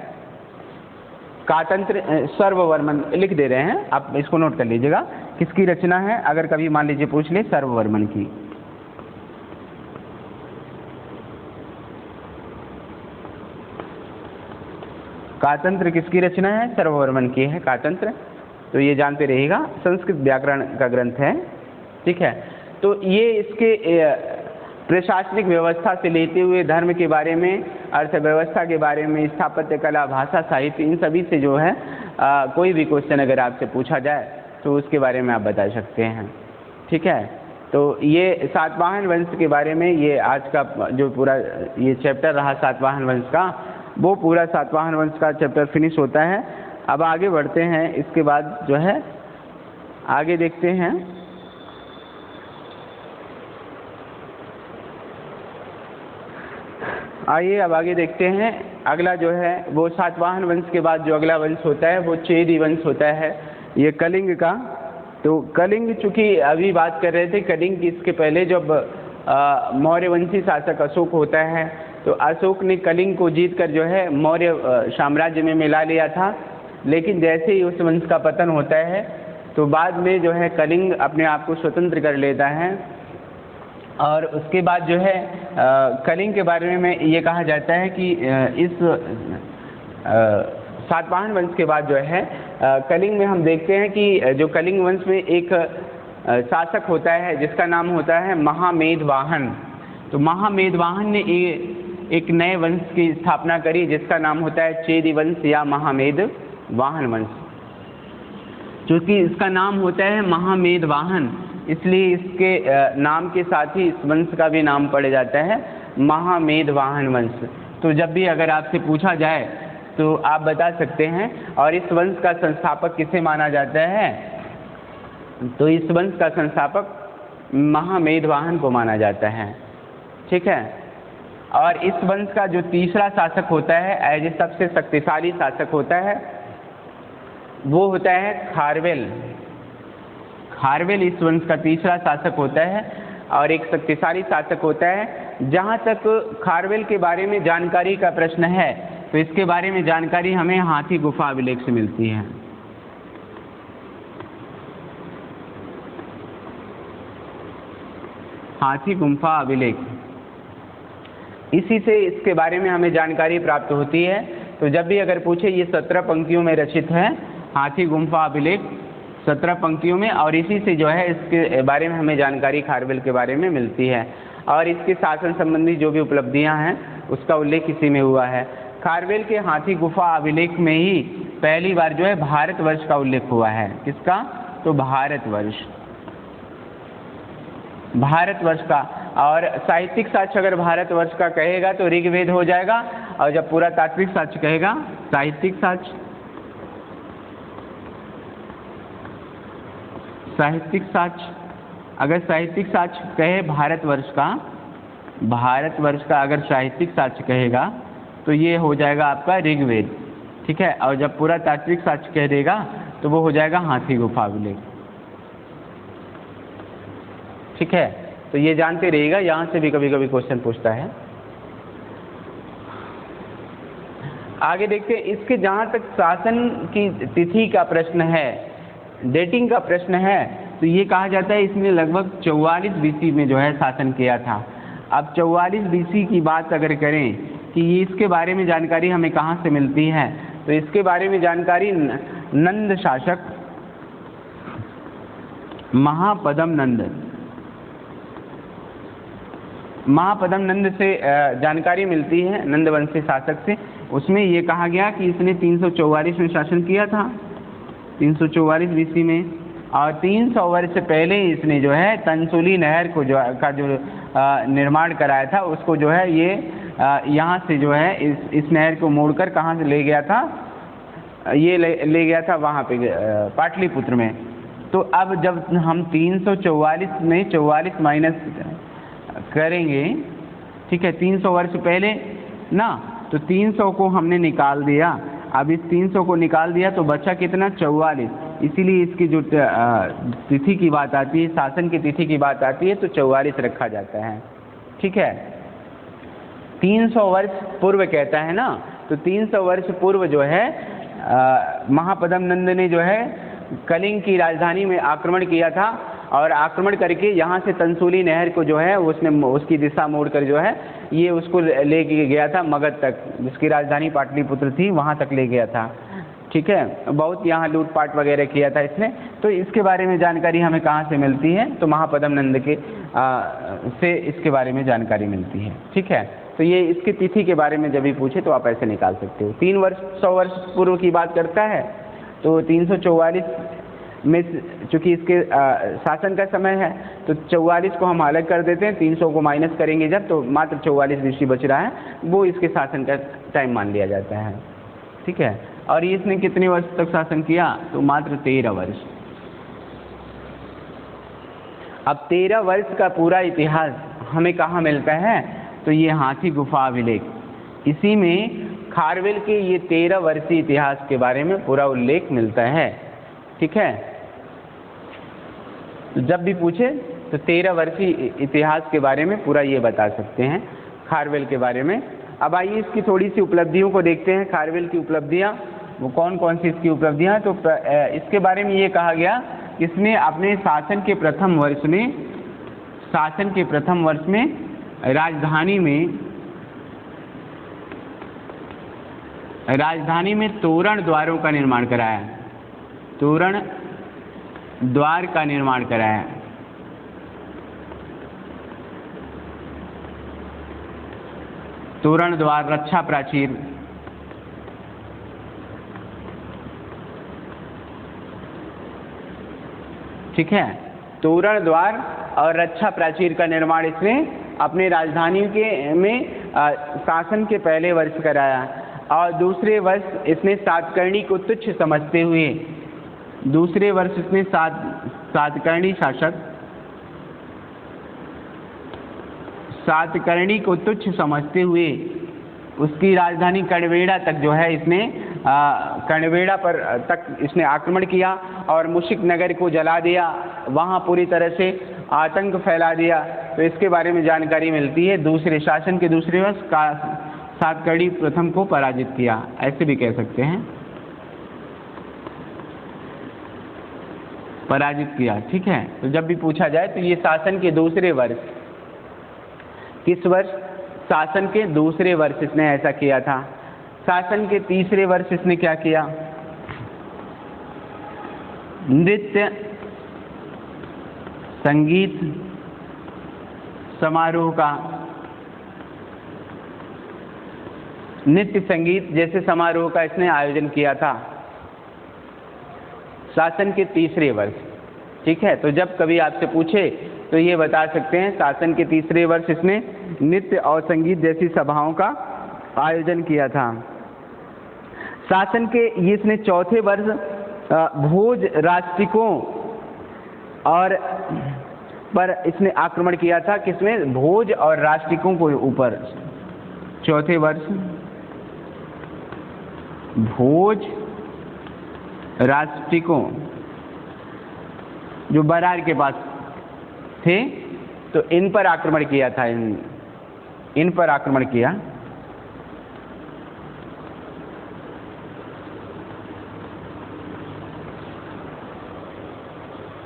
कातंत्र सर्ववर्मन लिख दे रहे हैं, आप इसको नोट कर लीजिएगा किसकी रचना है। अगर कभी मान लीजिए पूछ ले, सर्ववर्मन की। कातंत्र किसकी रचना है? सर्ववर्मन की है कातंत्र। तो ये जानते रहिएगा, संस्कृत व्याकरण का ग्रंथ है। ठीक है, तो ये इसके प्रशासनिक व्यवस्था से लेते हुए धर्म के बारे में, अर्थव्यवस्था के बारे में, स्थापत्य कला, भाषा, साहित्य, इन सभी से जो है कोई भी क्वेश्चन अगर आपसे पूछा जाए तो उसके बारे में आप बता सकते हैं। ठीक है, तो ये सातवाहन वंश के बारे में ये आज का जो पूरा ये चैप्टर रहा सातवाहन वंश का, वो पूरा सातवाहन वंश का चैप्टर फिनिश होता है। अब आगे बढ़ते हैं, इसके बाद जो है आगे देखते हैं। आइए अब आगे देखते हैं। अगला जो है वो सातवाहन वंश के बाद जो अगला वंश होता है वो चेदी वंश होता है, ये कलिंग का। तो कलिंग, चूँकि अभी बात कर रहे थे कलिंग की, इसके पहले जब मौर्य वंशी शासक अशोक होता है तो अशोक ने कलिंग को जीत कर जो है मौर्य साम्राज्य में मिला लिया था। लेकिन जैसे ही उस वंश का पतन होता है तो बाद में जो है कलिंग अपने आप को स्वतंत्र कर लेता है। और उसके बाद जो है कलिंग के बारे में ये कहा जाता है कि इस सातवाहन वंश के बाद जो है कलिंग में हम देखते हैं कि जो कलिंग वंश में एक शासक होता है जिसका नाम होता है महामेधवाहन। तो महामेधवाहन ने एक नए वंश की स्थापना करी जिसका नाम होता है चेदी वंश या महामेधवाहन वंश। चूँकि इसका नाम होता है महामेधवाहन, इसलिए इसके नाम के साथ ही इस वंश का भी नाम पड़ जाता है महामेधवाहन वंश। तो जब भी अगर आपसे पूछा जाए तो आप बता सकते हैं। और इस वंश का संस्थापक किसे माना जाता है? तो इस वंश का संस्थापक महामेधवाहन को माना जाता है। ठीक है, और इस वंश का जो तीसरा शासक होता है, एज सबसे शक्तिशाली शासक होता है, वो होता है खारवेल। खारवेल इस वंश का तीसरा शासक होता है। और एक शक्तिशाली शासक होता है जहाँ तक खारवेल के बारे में जानकारी का प्रश्न है तो इसके बारे में जानकारी हमें हाथी गुफा अभिलेख से मिलती है। हाथी गुफा अभिलेख, इसी से इसके बारे में हमें जानकारी प्राप्त होती है। तो जब भी अगर पूछे, ये 17 पंक्तियों में रचित है हाथी गुफा अभिलेख, 17 पंक्तियों में, और इसी से जो है इसके बारे में हमें जानकारी खारवेल के बारे में मिलती है। और इसके शासन संबंधी जो भी उपलब्धियां हैं उसका उल्लेख इसी में हुआ है। खारवेल के हाथी गुफा अभिलेख में ही पहली बार जो है भारतवर्ष का उल्लेख हुआ है। किसका? तो भारतवर्ष, भारतवर्ष का। और साहित्यिक साक्ष्य अगर भारतवर्ष का कहेगा तो ऋग्वेद हो जाएगा, और जब पूरा तात्विक साक्ष्य कहेगा साहित्यिक साक्ष्य, साहित्यिक साक्ष्य। अगर साहित्यिक साक्ष्य कहे भारतवर्ष का, भारतवर्ष का अगर साहित्यिक साक्ष्य कहेगा तो ये हो जाएगा आपका ऋग्वेद, ठीक है। और जब पूरा तात्विक साक्ष्य कह देगा तो वो हो जाएगा हाथी गुफा अभिलेख, ठीक है। तो ये जानते रहिएगा, यहाँ से भी कभी कभी क्वेश्चन पूछता है। आगे देखते हैं, इसके जहाँ तक शासन की तिथि का प्रश्न है, डेटिंग का प्रश्न है, तो ये कहा जाता है इसने लगभग 44 BC में जो है शासन किया था। अब 44 BC की बात अगर करें कि इसके बारे में जानकारी हमें कहाँ से मिलती है, तो इसके बारे में जानकारी नंद शासक महापद्म नंद से जानकारी मिलती है, नंद वंशी शासक से। उसमें ये कहा गया कि इसने 344 में शासन किया था, 344 BC में, और 300 वर्ष पहले इसने जो है तंसुली नहर को जो निर्माण कराया था, उसको जो है ये यहाँ से जो है इस नहर को मोड़कर कहाँ से ले गया था, ये ले गया था वहाँ पे पाटलिपुत्र में। तो अब जब हम 344 में 44 माइनस करेंगे, ठीक है, 300 वर्ष पहले ना, तो 300 को हमने निकाल दिया। अब इस 300 को निकाल दिया तो बचा कितना? 44। इसीलिए इसकी जो तिथि की बात आती है, शासन की तिथि की बात आती है, तो 44 रखा जाता है, ठीक है। 300 वर्ष पूर्व कहता है ना, तो 300 वर्ष पूर्व जो है महापद्म नंद ने जो है कलिंग की राजधानी में आक्रमण किया था, और आक्रमण करके यहाँ से तंसुली नहर को जो है उसने उसकी दिशा मोड़कर जो है ये उसको ले गया था मगध तक, जिसकी राजधानी पाटलिपुत्र थी, वहाँ तक ले गया था, ठीक है। बहुत यहाँ लूटपाट वगैरह किया था इसने। तो इसके बारे में जानकारी हमें कहाँ से मिलती है? तो महापद्म नंद के से इसके बारे में जानकारी मिलती है, ठीक है। तो ये इसकी तिथि के बारे में जब भी पूछे तो आप ऐसे निकाल सकते हो। 100 वर्ष पूर्व की बात करता है, तो 344 में चूँकि इसके शासन का समय है, तो 44 को हम अलग कर देते हैं, 300 को माइनस करेंगे जब, तो मात्र 44 BC बच रहा है, वो इसके शासन का टाइम मान लिया जाता है, ठीक है। और इसने कितने वर्ष तक शासन किया? तो मात्र 13 वर्ष। अब 13 वर्ष का पूरा इतिहास हमें कहाँ मिलता है? तो ये हाथी गुफा अभिलेख, इसी में खारवेल के ये 13 वर्षीय इतिहास के बारे में पूरा उल्लेख मिलता है, ठीक है। तो जब भी पूछे तो 13 वर्षीय इतिहास के बारे में पूरा ये बता सकते हैं खारवेल के बारे में। अब आइए इसकी थोड़ी सी उपलब्धियों को देखते हैं। खारवेल की उपलब्धियाँ वो कौन कौन सी इसकी उपलब्धियाँ? तो इसके बारे में ये कहा गया, इसने अपने शासन के प्रथम वर्ष में राजधानी में तोरण द्वारों का निर्माण कराया, तोरण द्वार का निर्माण कराया। तोरण द्वार, रक्षा प्राचीर, ठीक है। तोरण द्वार और रक्षा प्राचीर का निर्माण इसने अपने राजधानी के में शासन के पहले वर्ष कराया। और दूसरे वर्ष इसने सातकर्णी को तुच्छ समझते हुए, दूसरे वर्ष इसने सातकर्णी शासक सातकर्णी को तुच्छ समझते हुए उसकी राजधानी कणवेड़ा तक जो है इसने कणवेड़ा पर तक इसने आक्रमण किया और मुशिक नगर को जला दिया, वहाँ पूरी तरह से आतंक फैला दिया, तो इसके बारे में जानकारी मिलती है। दूसरे शासन के दूसरे वर्ष का सातकर्णी प्रथम को पराजित किया, ऐसे भी कह सकते हैं, पराजित किया। ठीक है, तो जब भी पूछा जाए तो ये शासन के दूसरे वर्ष, किस वर्ष? शासन के दूसरे वर्ष इसने ऐसा किया था। शासन के तीसरे वर्ष इसने क्या किया? नृत्य संगीत समारोह का, नृत्य संगीत जैसे समारोह का इसने आयोजन किया था शासन के तीसरे वर्ष। ठीक है, तो जब कभी आपसे पूछे तो ये बता सकते हैं शासन के तीसरे वर्ष इसने नृत्य और संगीत जैसी सभाओं का आयोजन किया था। शासन के ये इसने चौथे वर्ष भोज राष्ट्रिकों और पर इसने आक्रमण किया था। किसमें? भोज और राष्ट्रिकों को ऊपर। चौथे वर्ष भोज राष्ट्रिकों जो बरार के पास थे, तो इन पर आक्रमण किया था। इन पर आक्रमण किया।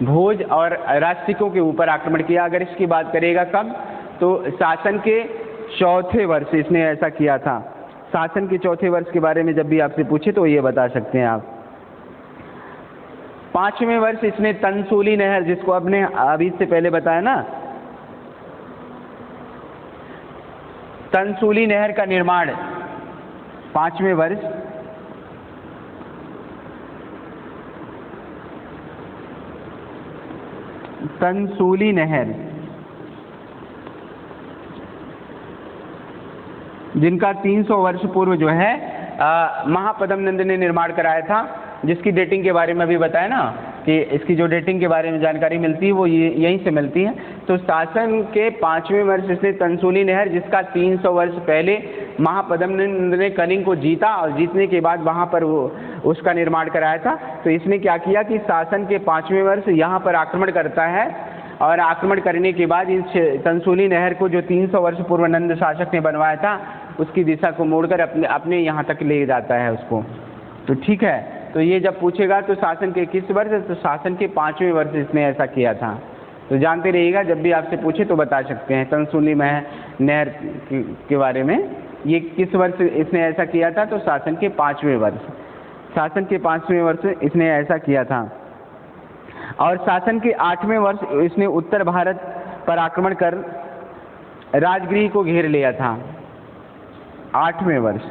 भोज और राष्ट्रिकों के ऊपर आक्रमण किया। अगर इसकी बात करेगा कब, तो शासन के चौथे वर्ष इसने ऐसा किया था। शासन के चौथे वर्ष के बारे में जब भी आपसे पूछे तो ये बता सकते हैं आप। पांचवें वर्ष इसने तनसूली नहर, जिसको आपने अभी से पहले बताया ना, तनसूली नहर का निर्माण, पांचवें वर्ष तनसूली नहर, जिनका 300 वर्ष पूर्व जो है महापद्म नंद ने निर्माण कराया था, जिसकी डेटिंग के बारे में अभी बताया ना कि इसकी जो डेटिंग के बारे में जानकारी मिलती है वो यहीं से मिलती है। तो शासन के पांचवें वर्ष इसने तनसूली नहर, जिसका 300 वर्ष पहले महापद्म नंद ने कलिंग को जीता और जीतने के बाद वहाँ पर वो उसका निर्माण कराया था। तो इसने क्या किया कि शासन के पांचवें वर्ष यहाँ पर आक्रमण करता है और आक्रमण करने के बाद इस तनसूली नहर को जो 300 वर्ष पूर्व नंद शासक ने बनवाया था उसकी दिशा को मोड़कर अपने यहाँ तक ले जाता है उसको। तो ठीक है, तो ये जब पूछेगा तो शासन के किस वर्ष, तो शासन के पांचवें वर्ष इसने ऐसा किया था। तो जानते रहिएगा, जब भी आपसे पूछे तो बता सकते हैं तनसूली नहर के बारे में, ये किस वर्ष इसने ऐसा किया था, तो शासन के पांचवें वर्ष, शासन के पांचवें वर्ष इसने ऐसा किया था। और शासन के आठवें वर्ष इसने उत्तर भारत पर आक्रमण कर राजगृह को घेर लिया था। आठवें वर्ष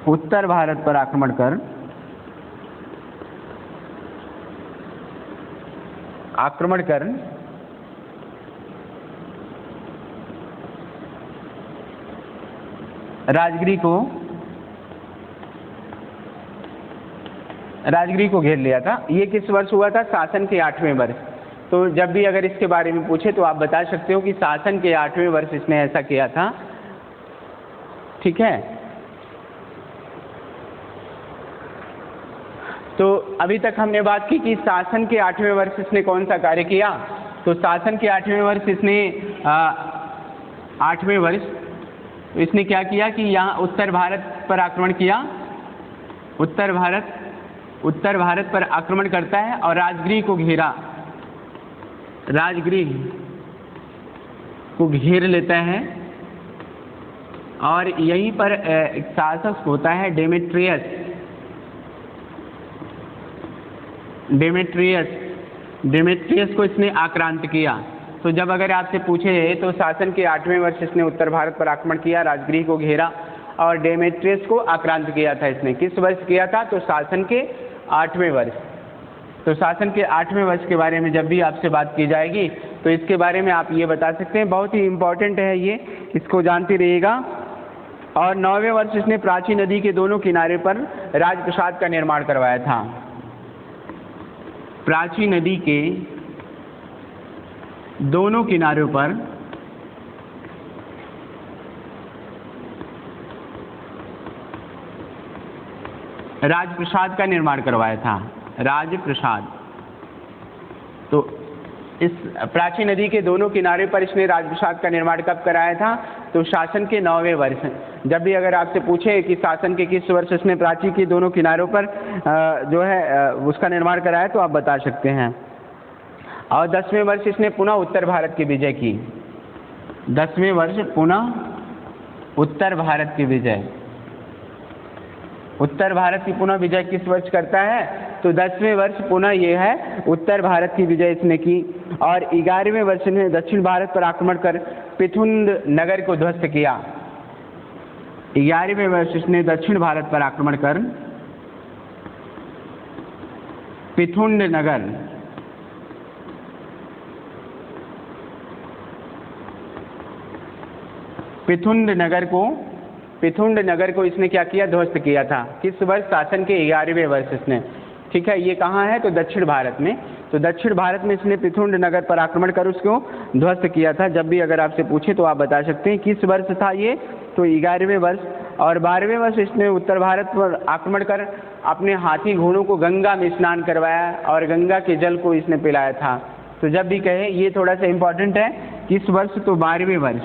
उत्तर भारत पर आक्रमण कर राजगृह को घेर लिया था। ये किस वर्ष हुआ था? शासन के आठवें वर्ष। तो जब भी अगर इसके बारे में पूछे तो आप बता सकते हो कि शासन के आठवें वर्ष इसने ऐसा किया था। ठीक है, तो अभी तक हमने बात की कि शासन के आठवें वर्ष इसने कौन सा कार्य किया। तो शासन के आठवें वर्ष इसने आठवें वर्ष इसने क्या किया कि यहाँ उत्तर भारत पर आक्रमण किया। उत्तर भारत पर आक्रमण करता है और राजगृह को घेरा, राजगृह को घेर लेता है। और यहीं पर शासक होता है डेमेट्रियस को इसने आक्रांत किया। तो जब अगर आपसे पूछे तो शासन के आठवें वर्ष इसने उत्तर भारत पर आक्रमण किया, राजगृह को घेरा और डेमेट्रियस को आक्रांत किया था। इसने किस वर्ष किया था? तो शासन के आठवें वर्ष। तो शासन के आठवें वर्ष के बारे में जब भी आपसे बात की जाएगी तो इसके बारे में आप ये बता सकते हैं। बहुत ही इम्पोर्टेंट है ये, इसको जानते रहिएगा। और 9वें वर्ष इसने प्राची नदी के दोनों किनारे पर राजप्रसाद का निर्माण करवाया था। प्राची नदी के दोनों किनारों पर राजप्रसाद का निर्माण करवाया था, राजप्रसाद। तो इस प्राची नदी के दोनों किनारे पर इसने राजप्रसाद का निर्माण कब कराया था? तो शासन के 9वें वर्ष। जब भी अगर आपसे पूछे कि शासन के किस वर्ष इसने प्राची के दोनों किनारों पर जो है उसका निर्माण कराया, तो आप बता सकते हैं। और 10वें वर्ष इसने पुनः उत्तर भारत की विजय की। 10वें वर्ष पुनः उत्तर भारत की विजय। उत्तर भारत की पुनः विजय किस वर्ष करता है? तो 10वें वर्ष पुनः ये है उत्तर भारत की विजय इसने की। और 11वें वर्ष ने दक्षिण भारत पर आक्रमण कर पिथुंड नगर को ध्वस्त किया। 11वें वर्ष इसने दक्षिण भारत पर आक्रमण कर पिथुंड नगर को इसने क्या किया? ध्वस्त किया था। किस वर्ष? शासन के 11वें वर्ष इसने। ठीक है, ये कहाँ है? तो दक्षिण भारत में। तो दक्षिण भारत में इसने पिथुंड नगर पर आक्रमण कर उसको ध्वस्त किया था। जब भी अगर आपसे पूछे तो आप बता सकते हैं किस वर्ष था ये? तो 11वें वर्ष। और 12वें वर्ष इसने उत्तर भारत पर आक्रमण कर अपने हाथी घोड़ों को गंगा में स्नान करवाया और गंगा के जल को इसने पिलाया था। तो जब भी कहे, ये थोड़ा सा इम्पोर्टेंट है, किस वर्ष? तो 12वें वर्ष।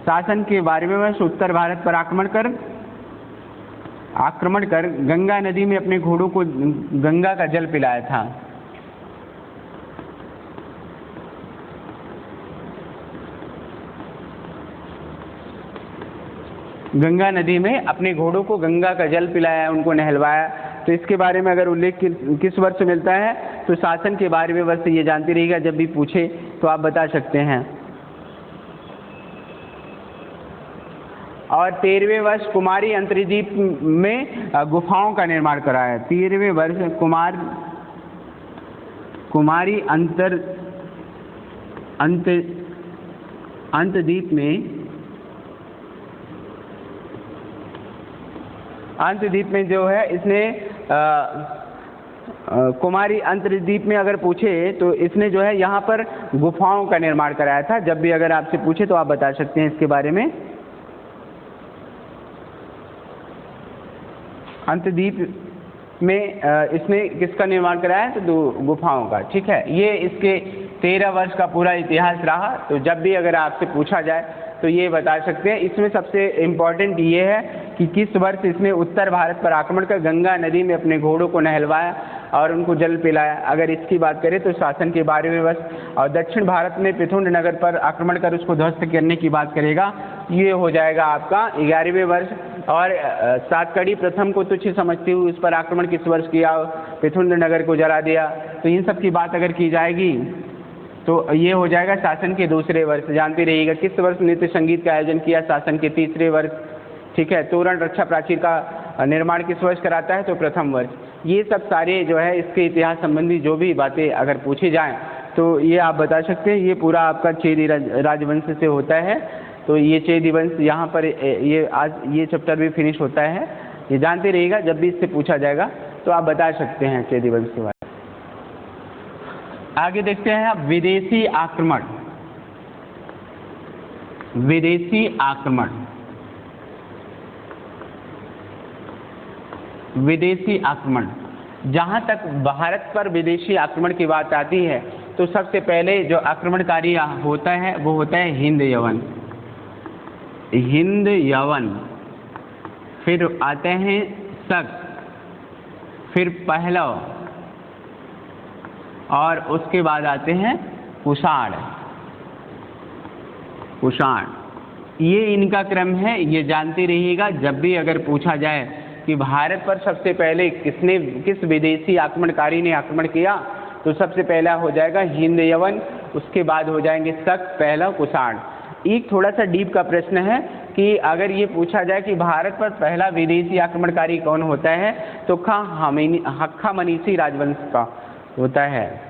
शासन के 12वें वर्ष उत्तर भारत पर आक्रमण कर गंगा नदी में अपने घोड़ों को गंगा का जल पिलाया था। गंगा नदी में अपने घोड़ों को गंगा का जल पिलाया, उनको नहलवाया। तो इसके बारे में अगर उल्लेख किस वर्ष से मिलता है? तो शासन के 12वें वर्ष से। ये जानती रहिएगा, जब भी पूछे तो आप बता सकते हैं। और 13वें वर्ष कुमारी अंतर्द्वीप में गुफाओं का निर्माण कराया। 13वें वर्ष कुमारी अंतर्द्वीप में जो है इसने कुमारी अंतर्द्वीप में अगर पूछे तो इसने जो है यहाँ पर गुफाओं का निर्माण कराया था। जब भी अगर आपसे पूछे तो आप बता सकते हैं इसके बारे में। अंतर्द्वीप में इसने किसका निर्माण कराया है? तो गुफाओं का। ठीक है, ये इसके 13 वर्ष का पूरा इतिहास रहा। तो जब भी अगर आपसे पूछा जाए तो ये बता सकते हैं। इसमें सबसे इम्पोर्टेंट ये है कि किस वर्ष इसने उत्तर भारत पर आक्रमण कर गंगा नदी में अपने घोड़ों को नहलवाया और उनको जल पिलाया। अगर इसकी बात करें तो शासन के 12वें वर्ष। और दक्षिण भारत में पिथुंड नगर पर आक्रमण कर उसको ध्वस्त करने की बात करेगा, ये हो जाएगा आपका 11वें वर्ष। और सातकड़ी प्रथम को तुच्छ समझती हुई उस पर आक्रमण किस वर्ष किया? पिथुंड नगर को जला दिया। तो इन सब की बात अगर की जाएगी तो ये हो जाएगा शासन के 2रे वर्ष। जानते रहिएगा किस वर्ष नृत्य संगीत का आयोजन किया? शासन के 3रे वर्ष। ठीक है, तोरण रक्षा प्राचीर का निर्माण किस वर्ष कराता है? तो प्रथम वर्ष। ये सब सारे जो है इसके इतिहास संबंधी जो भी बातें अगर पूछी जाएं तो ये आप बता सकते हैं। ये पूरा आपका चेदी राजवंश से होता है। तो ये चेदी वंश यहाँ पर ये आज ये चैप्टर भी फिनिश होता है। ये जानते रहिएगा, जब भी इससे पूछा जाएगा तो आप बता सकते हैं चेदी वंश के बारे में। आगे देखते हैं विदेशी आक्रमण। विदेशी आक्रमण, विदेशी आक्रमण। जहाँ तक भारत पर विदेशी आक्रमण की बात आती है तो सबसे पहले जो आक्रमणकारी होता है वो होता है हिंद यवन। हिंद यवन, फिर आते हैं शक, फिर पहलव, और उसके बाद आते हैं कुषाण। कुषाण, ये इनका क्रम है। ये जानते रहिएगा, जब भी अगर पूछा जाए कि भारत पर सबसे पहले किस विदेशी आक्रमणकारी ने आक्रमण किया, तो सबसे पहला हो जाएगा हिंद यवन, उसके बाद हो जाएंगे शक, पहलव, कुषाण। एक थोड़ा सा डीप का प्रश्न है कि अगर ये पूछा जाए कि भारत पर पहला विदेशी आक्रमणकारी कौन होता है, तो हक्खामनीसी राजवंश का होता है।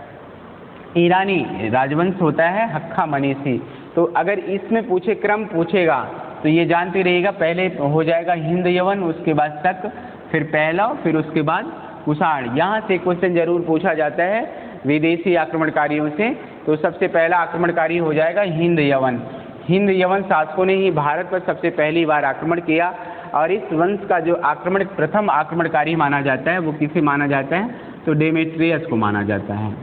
ईरानी राजवंश होता है हक्खामनीसी। तो अगर इसमें क्रम पूछेगा तो ये जानते रहिएगा, पहले हो जाएगा हिंद यवन, उसके बाद शक, फिर पहलव, फिर उसके बाद कुषाण। यहाँ से क्वेश्चन जरूर पूछा जाता है विदेशी आक्रमणकारियों से। तो सबसे पहला आक्रमणकारी हो जाएगा हिंद यवन। हिंद यवन शासकों ने ही भारत पर सबसे पहली बार आक्रमण किया और इस वंश का जो प्रथम आक्रमणकारी माना जाता है वो किसे माना जाता है? तो डेमेट्रियस को माना जाता है।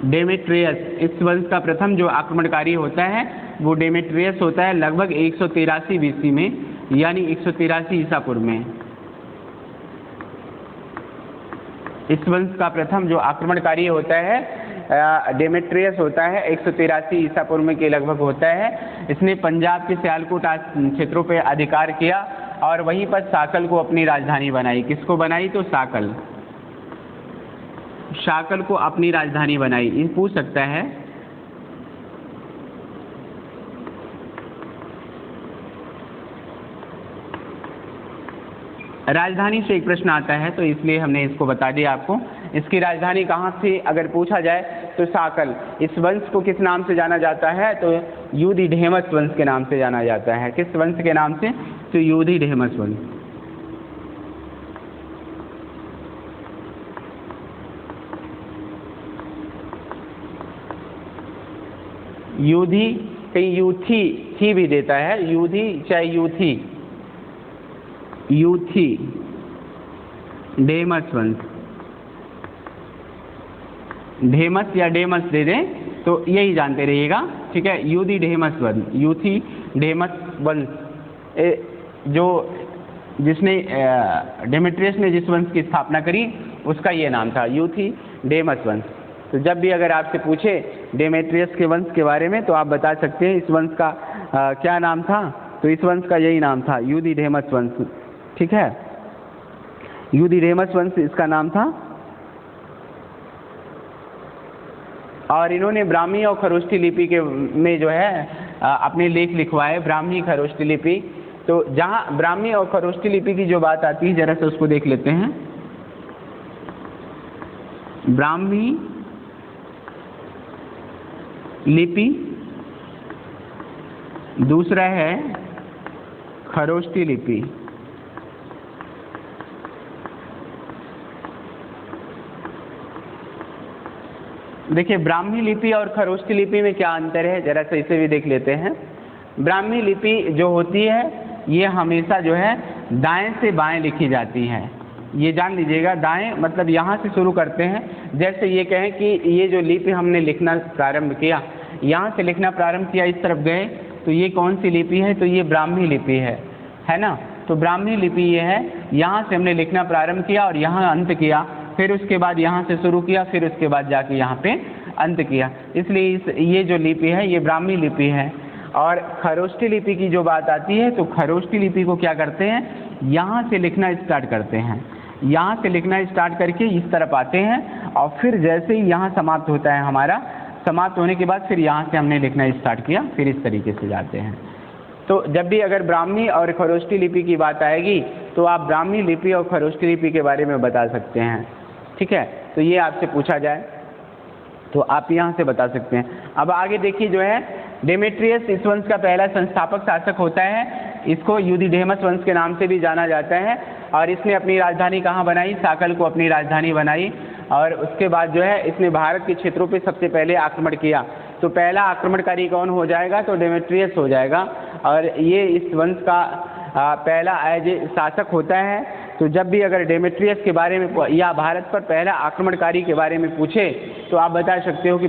डेमेट्रियस, इस वंश का प्रथम जो आक्रमणकारी होता है वो डेमेट्रियस होता है, लगभग 183 BC में, यानी 183 ईसा पूर्व में। इस वंश का प्रथम जो आक्रमणकारी होता है डेमेट्रियस होता है, 183 ईसा पूर्व में के लगभग होता है। इसने पंजाब के सियालकोट क्षेत्रों पर अधिकार किया और वहीं पर साकल को अपनी राजधानी बनाई। किसको बनाई? तो साकल को अपनी राजधानी बनाई। ये पूछ सकता है। राजधानी से एक प्रश्न आता है तो इसलिए हमने इसको बता दिया आपको। इसकी राजधानी कहाँ थी अगर पूछा जाए तो साकल। इस वंश को किस नाम से जाना जाता है? तो यूधिडेमस वंश के नाम से जाना जाता है। किस वंश के नाम से? तो यूधिडेमस वंश। यूधी, कहीं यूथी थी भी देता है, यूधी चाहे यूथी, यूथी डेमस वंश, डेमस या डेमस दे दें तो यही जानते रहिएगा, ठीक है। यूधी डेमस वंश, यूथी डेमस वंश, जो जिसने डेमेट्रियस ने जिस वंश की स्थापना करी उसका ये नाम था, यूथी डेमस वंश। तो जब भी अगर आपसे पूछे डेमेट्रियस के वंश के बारे में तो आप बता सकते हैं इस वंश का क्या नाम था? तो इस वंश का यही नाम था, यूधिडेमस वंश, ठीक है। यूधिडेमस वंश इसका नाम था। और इन्होंने ब्राह्मी और खरोष्ठी लिपि के में जो है अपने लेख लिखवाए, ब्राह्मी खरोष्ठी लिपि। तो जहाँ ब्राह्मी और खरोष्ठी लिपि की जो बात आती है जरा से उसको देख लेते हैं। ब्राह्मी लिपि, दूसरा है खरोष्ठी लिपि। देखिए ब्राह्मी लिपि और खरोष्ठी लिपि में क्या अंतर है, जरा से इसे भी देख लेते हैं। ब्राह्मी लिपि जो होती है ये हमेशा जो है दाएं से बाएं लिखी जाती है। ये जान लीजिएगा, दाएं मतलब यहाँ से शुरू करते हैं। जैसे ये कहें कि ये जो लिपि हमने लिखना प्रारंभ किया, यहाँ से लिखना प्रारंभ किया, इस तरफ गए, तो ये कौन सी लिपि है? तो ये ब्राह्मी लिपि है ना। तो ब्राह्मी लिपि ये है, यहाँ से हमने लिखना प्रारंभ किया और यहाँ अंत किया, फिर उसके बाद यहाँ से शुरू किया, फिर उसके बाद जाके यहाँ पे अंत किया, इसलिए ये जो लिपि है ये ब्राह्मी लिपि है। और खरोष्ठी लिपि की जो बात आती है तो खरोष्ठी लिपि को क्या करते हैं, यहाँ से लिखना स्टार्ट करते हैं, यहाँ से लिखना स्टार्ट करके इस तरफ आते हैं और फिर जैसे ही यहाँ समाप्त होता है हमारा, समाप्त होने के बाद फिर यहाँ से हमने लिखना स्टार्ट किया, फिर इस तरीके से जाते हैं। तो जब भी अगर ब्राह्मी और खरोष्ठी लिपि की बात आएगी तो आप ब्राह्मी लिपि और खरोष्ठी लिपि के बारे में बता सकते हैं, ठीक है। तो ये आपसे पूछा जाए तो आप यहाँ से बता सकते हैं। अब आगे देखिए जो है डेमेट्रियस इस वंश का पहला संस्थापक शासक होता है। इसको यूधिडेमस वंश के नाम से भी जाना जाता है और इसने अपनी राजधानी कहाँ बनाई? साकल को अपनी राजधानी बनाई। और उसके बाद जो है इसने भारत के क्षेत्रों पे सबसे पहले आक्रमण किया। तो पहला आक्रमणकारी कौन हो जाएगा? तो डेमेट्रियस हो जाएगा और ये इस वंश का पहला शासक होता है। तो जब भी अगर डेमेट्रियस के बारे में या भारत पर पहला आक्रमणकारी के बारे में पूछे तो आप बता सकते हो कि,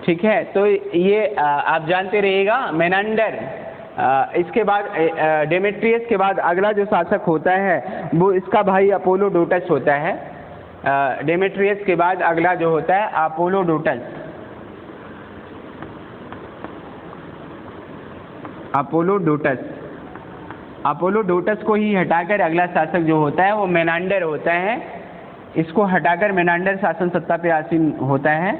ठीक है। तो ये आप जानते रहिएगा मेनांडर। इसके बाद डेमेट्रियस के बाद अगला जो शासक होता है वो इसका भाई अपोलोडोटस होता है। डेमेट्रियस के बाद अगला जो होता है अपोलोडोटस। अपोलोडोटस को ही हटाकर अगला शासक जो होता है वो मेनांडर होता है। इसको हटाकर मेनांडर शासन सत्ता पे आसीन होता है।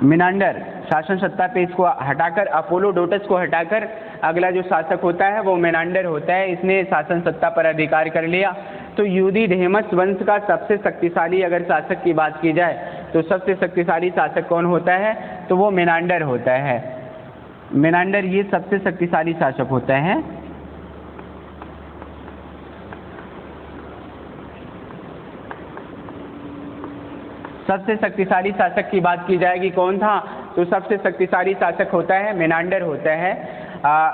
मेनांडर शासन सत्ता पे इसको हटाकर, अपोलोडोटस को हटाकर अगला जो शासक होता है वो मेनांडर होता है। इसने शासन सत्ता पर अधिकार कर लिया। तो यूधिडेमस वंश का सबसे शक्तिशाली अगर शासक की बात की जाए तो सबसे शक्तिशाली शासक कौन होता है? तो वो मेनांडर होता है। मेनांडर ये सबसे शक्तिशाली शासक होता है। सबसे शक्तिशाली शासक की बात की जाएगी कौन था, तो सबसे शक्तिशाली शासक होता है मेनांडर होता है।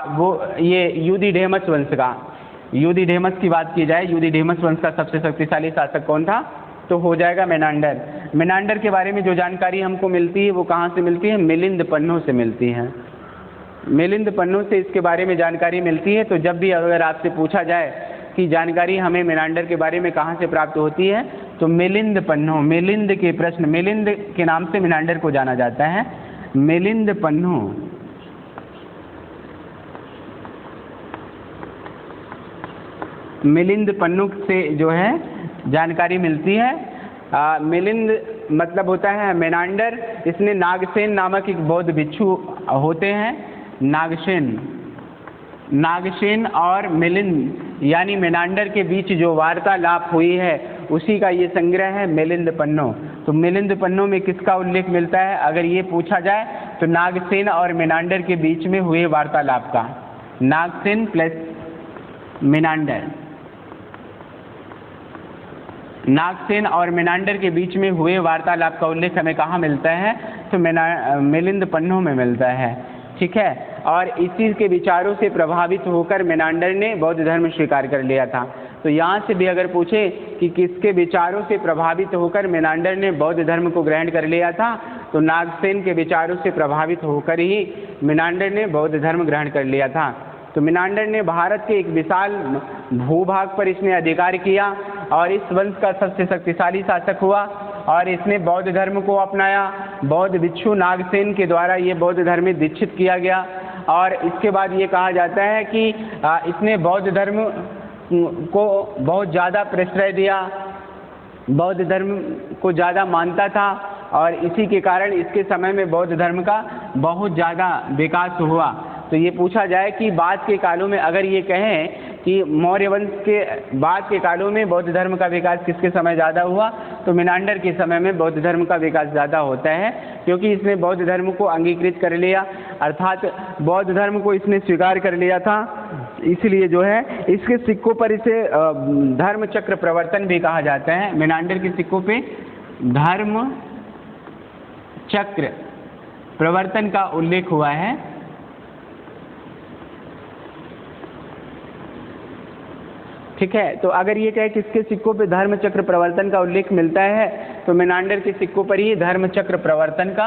वो ये यूधिडेमस वंश का, यूधिडेमस की बात की जाए, यूधिडेमस वंश का सबसे शक्तिशाली शासक कौन था, तो हो जाएगा मेनांडर। मेनांडर के बारे में जो जानकारी हमको मिलती है वो कहाँ से मिलती है, मिलिंद पन्नों से मिलती है। मिलिंद पन्नों से इसके बारे में जानकारी मिलती है। तो जब भी अगर आपसे पूछा जाए कि जानकारी हमें मेनांडर के बारे में कहाँ से प्राप्त होती है, तो मिलिंद पन्नों, मिलिंद के प्रश्न, मिलिंद के नाम से मेनांडर को जाना जाता है। मिलिंद पन्नों, मिलिंद पन्नों से जो है जानकारी मिलती है। मिलिंद मतलब होता है मेनांडर। इसने नागसेन नामक एक बौद्ध भिक्षु होते हैं, नागसेन, नागसेन और मिलिंद यानी मेनांडर के बीच जो वार्तालाप हुई है उसी का ये संग्रह है मिलिंद पन्नों। तो मिलिंद पन्नों में किसका उल्लेख मिलता है, अगर ये पूछा जाए तो नागसेन और मेनांडर के बीच में हुए वार्तालाप का, नागसेन प्लस मेनांडर, नागसेन और मेनांडर के बीच में हुए वार्तालाप का उल्लेख हमें कहाँ मिलता है, तो मिलिंद पन्नों में मिलता है। ठीक है, और इसी के विचारों से प्रभावित होकर मेनांडर ने बौद्ध धर्म स्वीकार कर लिया था। तो यहाँ से भी अगर पूछे कि किसके विचारों से प्रभावित होकर मेनांडर ने बौद्ध धर्म को ग्रहण कर लिया था, तो नागसेन के विचारों से प्रभावित होकर ही मेनांडर ने बौद्ध धर्म ग्रहण कर लिया था। तो मेनांडर ने भारत के एक विशाल भूभाग पर इसने अधिकार किया और इस वंश का सबसे शक्तिशाली शासक हुआ और इसने बौद्ध धर्म को अपनाया। बौद्ध भिक्षु नागसेन के द्वारा ये बौद्ध धर्म में दीक्षित किया गया और इसके बाद ये कहा जाता है कि इसने बौद्ध धर्म को बहुत ज़्यादा प्रश्रय दिया, बौद्ध धर्म को ज़्यादा मानता था और इसी के कारण इसके समय में बौद्ध धर्म का बहुत ज़्यादा विकास हुआ। तो ये पूछा जाए कि बाद के कालों में अगर ये कहें कि मौर्य वंश के बाद के कालों में बौद्ध धर्म का विकास किसके समय ज़्यादा हुआ, तो मेनांडर के समय में बौद्ध धर्म का विकास ज़्यादा होता है, क्योंकि इसने बौद्ध धर्म को अंगीकृत कर लिया, अर्थात बौद्ध धर्म को इसने स्वीकार कर लिया था। इसलिए जो है इसके सिक्कों पर इसे धर्म चक्र प्रवर्तन भी कहा जाता है। मेनांडर के सिक्कों पे धर्म चक्र प्रवर्तन का उल्लेख हुआ है। ठीक है, तो अगर ये कहे किसके सिक्कों पे धर्म चक्र प्रवर्तन का उल्लेख मिलता है, तो मेनांडर के सिक्कों पर ही धर्म चक्र प्रवर्तन का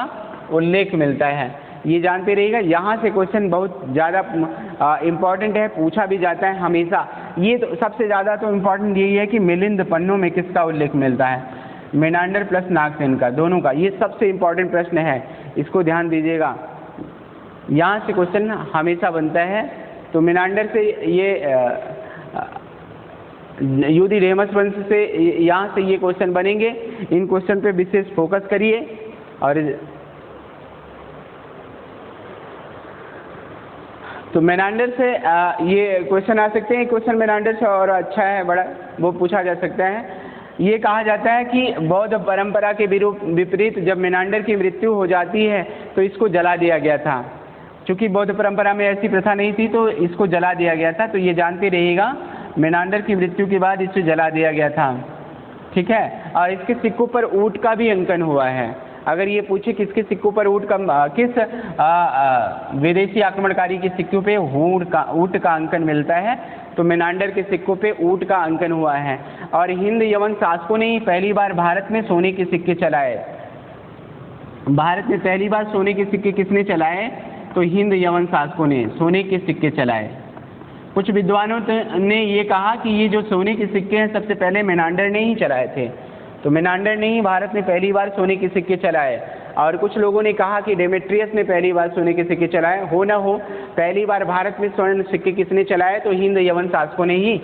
उल्लेख मिलता है। ये जानते रहिएगा, यहाँ से क्वेश्चन बहुत ज़्यादा इम्पॉर्टेंट है, पूछा भी जाता है हमेशा। ये तो सबसे ज़्यादा तो इम्पॉर्टेंट यही है कि मिलिंद पन्नों में किसका उल्लेख मिलता है, मेनांडर प्लस नागसेन का, दोनों का। ये सबसे इम्पॉर्टेंट प्रश्न है, इसको ध्यान दीजिएगा, यहाँ से क्वेश्चन हमेशा बनता है। तो मेनांडर से ये यूधिडेमस वंश से यहाँ से ये क्वेश्चन बनेंगे, इन क्वेश्चन पे विशेष फोकस करिए। और तो मेनांडर से ये क्वेश्चन आ सकते हैं, क्वेश्चन मेनांडर से और अच्छा है बड़ा, वो पूछा जा सकता है। ये कहा जाता है कि बौद्ध परंपरा के विपरीत जब मेनांडर की मृत्यु हो जाती है तो इसको जला दिया गया था। चूँकि बौद्ध परंपरा में ऐसी प्रथा नहीं थी तो इसको जला दिया गया था। तो ये जानते रहिएगा, मेनांडर की मृत्यु के बाद इसे जला दिया गया था। ठीक है, और इसके सिक्कों पर ऊँट का भी अंकन हुआ है। अगर ये पूछे किसके सिक्कों पर ऊँट का, किस विदेशी आक्रमणकारी के सिक्कों पे ऊँट का अंकन मिलता है, तो मेनांडर के सिक्कों पे ऊँट का अंकन हुआ है। और हिंद यवन शासकों ने ही पहली बार भारत में सोने के सिक्के चलाए। भारत में पहली बार सोने के सिक्के किसने चलाए, तो हिंद यवन शासकों ने सोने के सिक्के चलाए। कुछ विद्वानों ने ये कहा कि ये जो सोने के सिक्के हैं सबसे पहले मेनांडर ने ही चलाए थे। तो मेनांडर ने ही भारत में पहली बार सोने के सिक्के चलाए। और कुछ लोगों ने कहा कि डेमेट्रियस ने पहली बार सोने के सिक्के चलाए। हो ना हो, पहली बार भारत में स्वर्ण सिक्के किसने चलाए, तो हिंद यवन शासकों ने ही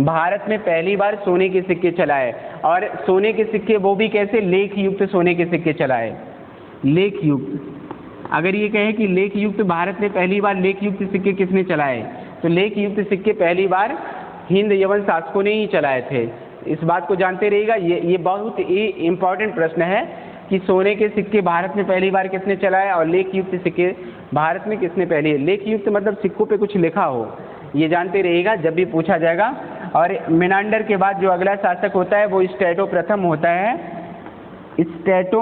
भारत में पहली बार सोने के सिक्के चलाए। और सोने के सिक्के वो भी कैसे, लेख युक्त सोने के सिक्के चलाए, लेख युक्त। अगर ये कहे कि लेख युक्त भारत में पहली बार लेख युक्त सिक्के किसने चलाए, तो लेख युक्त सिक्के पहली बार हिंद यवन शासकों ने ही चलाए थे। इस बात को जानते रहिएगा, ये बहुत ही इम्पॉर्टेंट प्रश्न है कि सोने के सिक्के भारत में पहली बार किसने चलाए और लेख युक्त सिक्के भारत में किसने पहले। लेख युक्त मतलब सिक्कों पे कुछ लिखा हो, ये जानते रहिएगा जब भी पूछा जाएगा। और मेनांडर के बाद जो अगला शासक होता है वो स्ट्रैटो प्रथम होता है। स्टेटो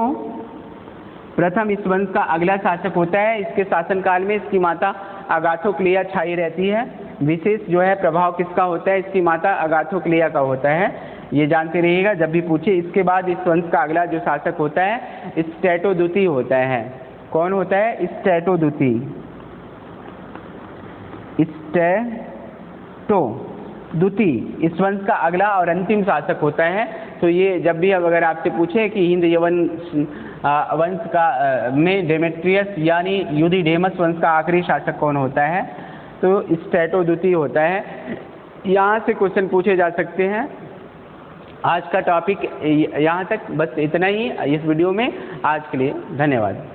प्रथम इस वंश का अगला शासक होता है। इसके शासनकाल में इसकी माता अगाथोक्लिया छाई रहती है। विशेष जो है प्रभाव किसका होता है, इसकी माता अगाथोक्लिया का होता है, ये जानते रहिएगा जब भी पूछे। इसके बाद इस वंश का अगला जो शासक होता है स्टेटो द्वितीय होता है। कौन होता है, स्टेटो द्वितीय। स्टेटो द्वितीय इस वंश का अगला और अंतिम शासक होता है। तो ये जब भी अगर आपसे पूछे कि हिंद यवन वंश का में डेमेट्रियस यानी यूथिडेमस वंश का आखिरी शासक कौन होता है, तो स्टेटो द्वितीय होता है। यहाँ से क्वेश्चन पूछे जा सकते हैं। आज का टॉपिक यहाँ तक, बस इतना ही इस वीडियो में। आज के लिए धन्यवाद।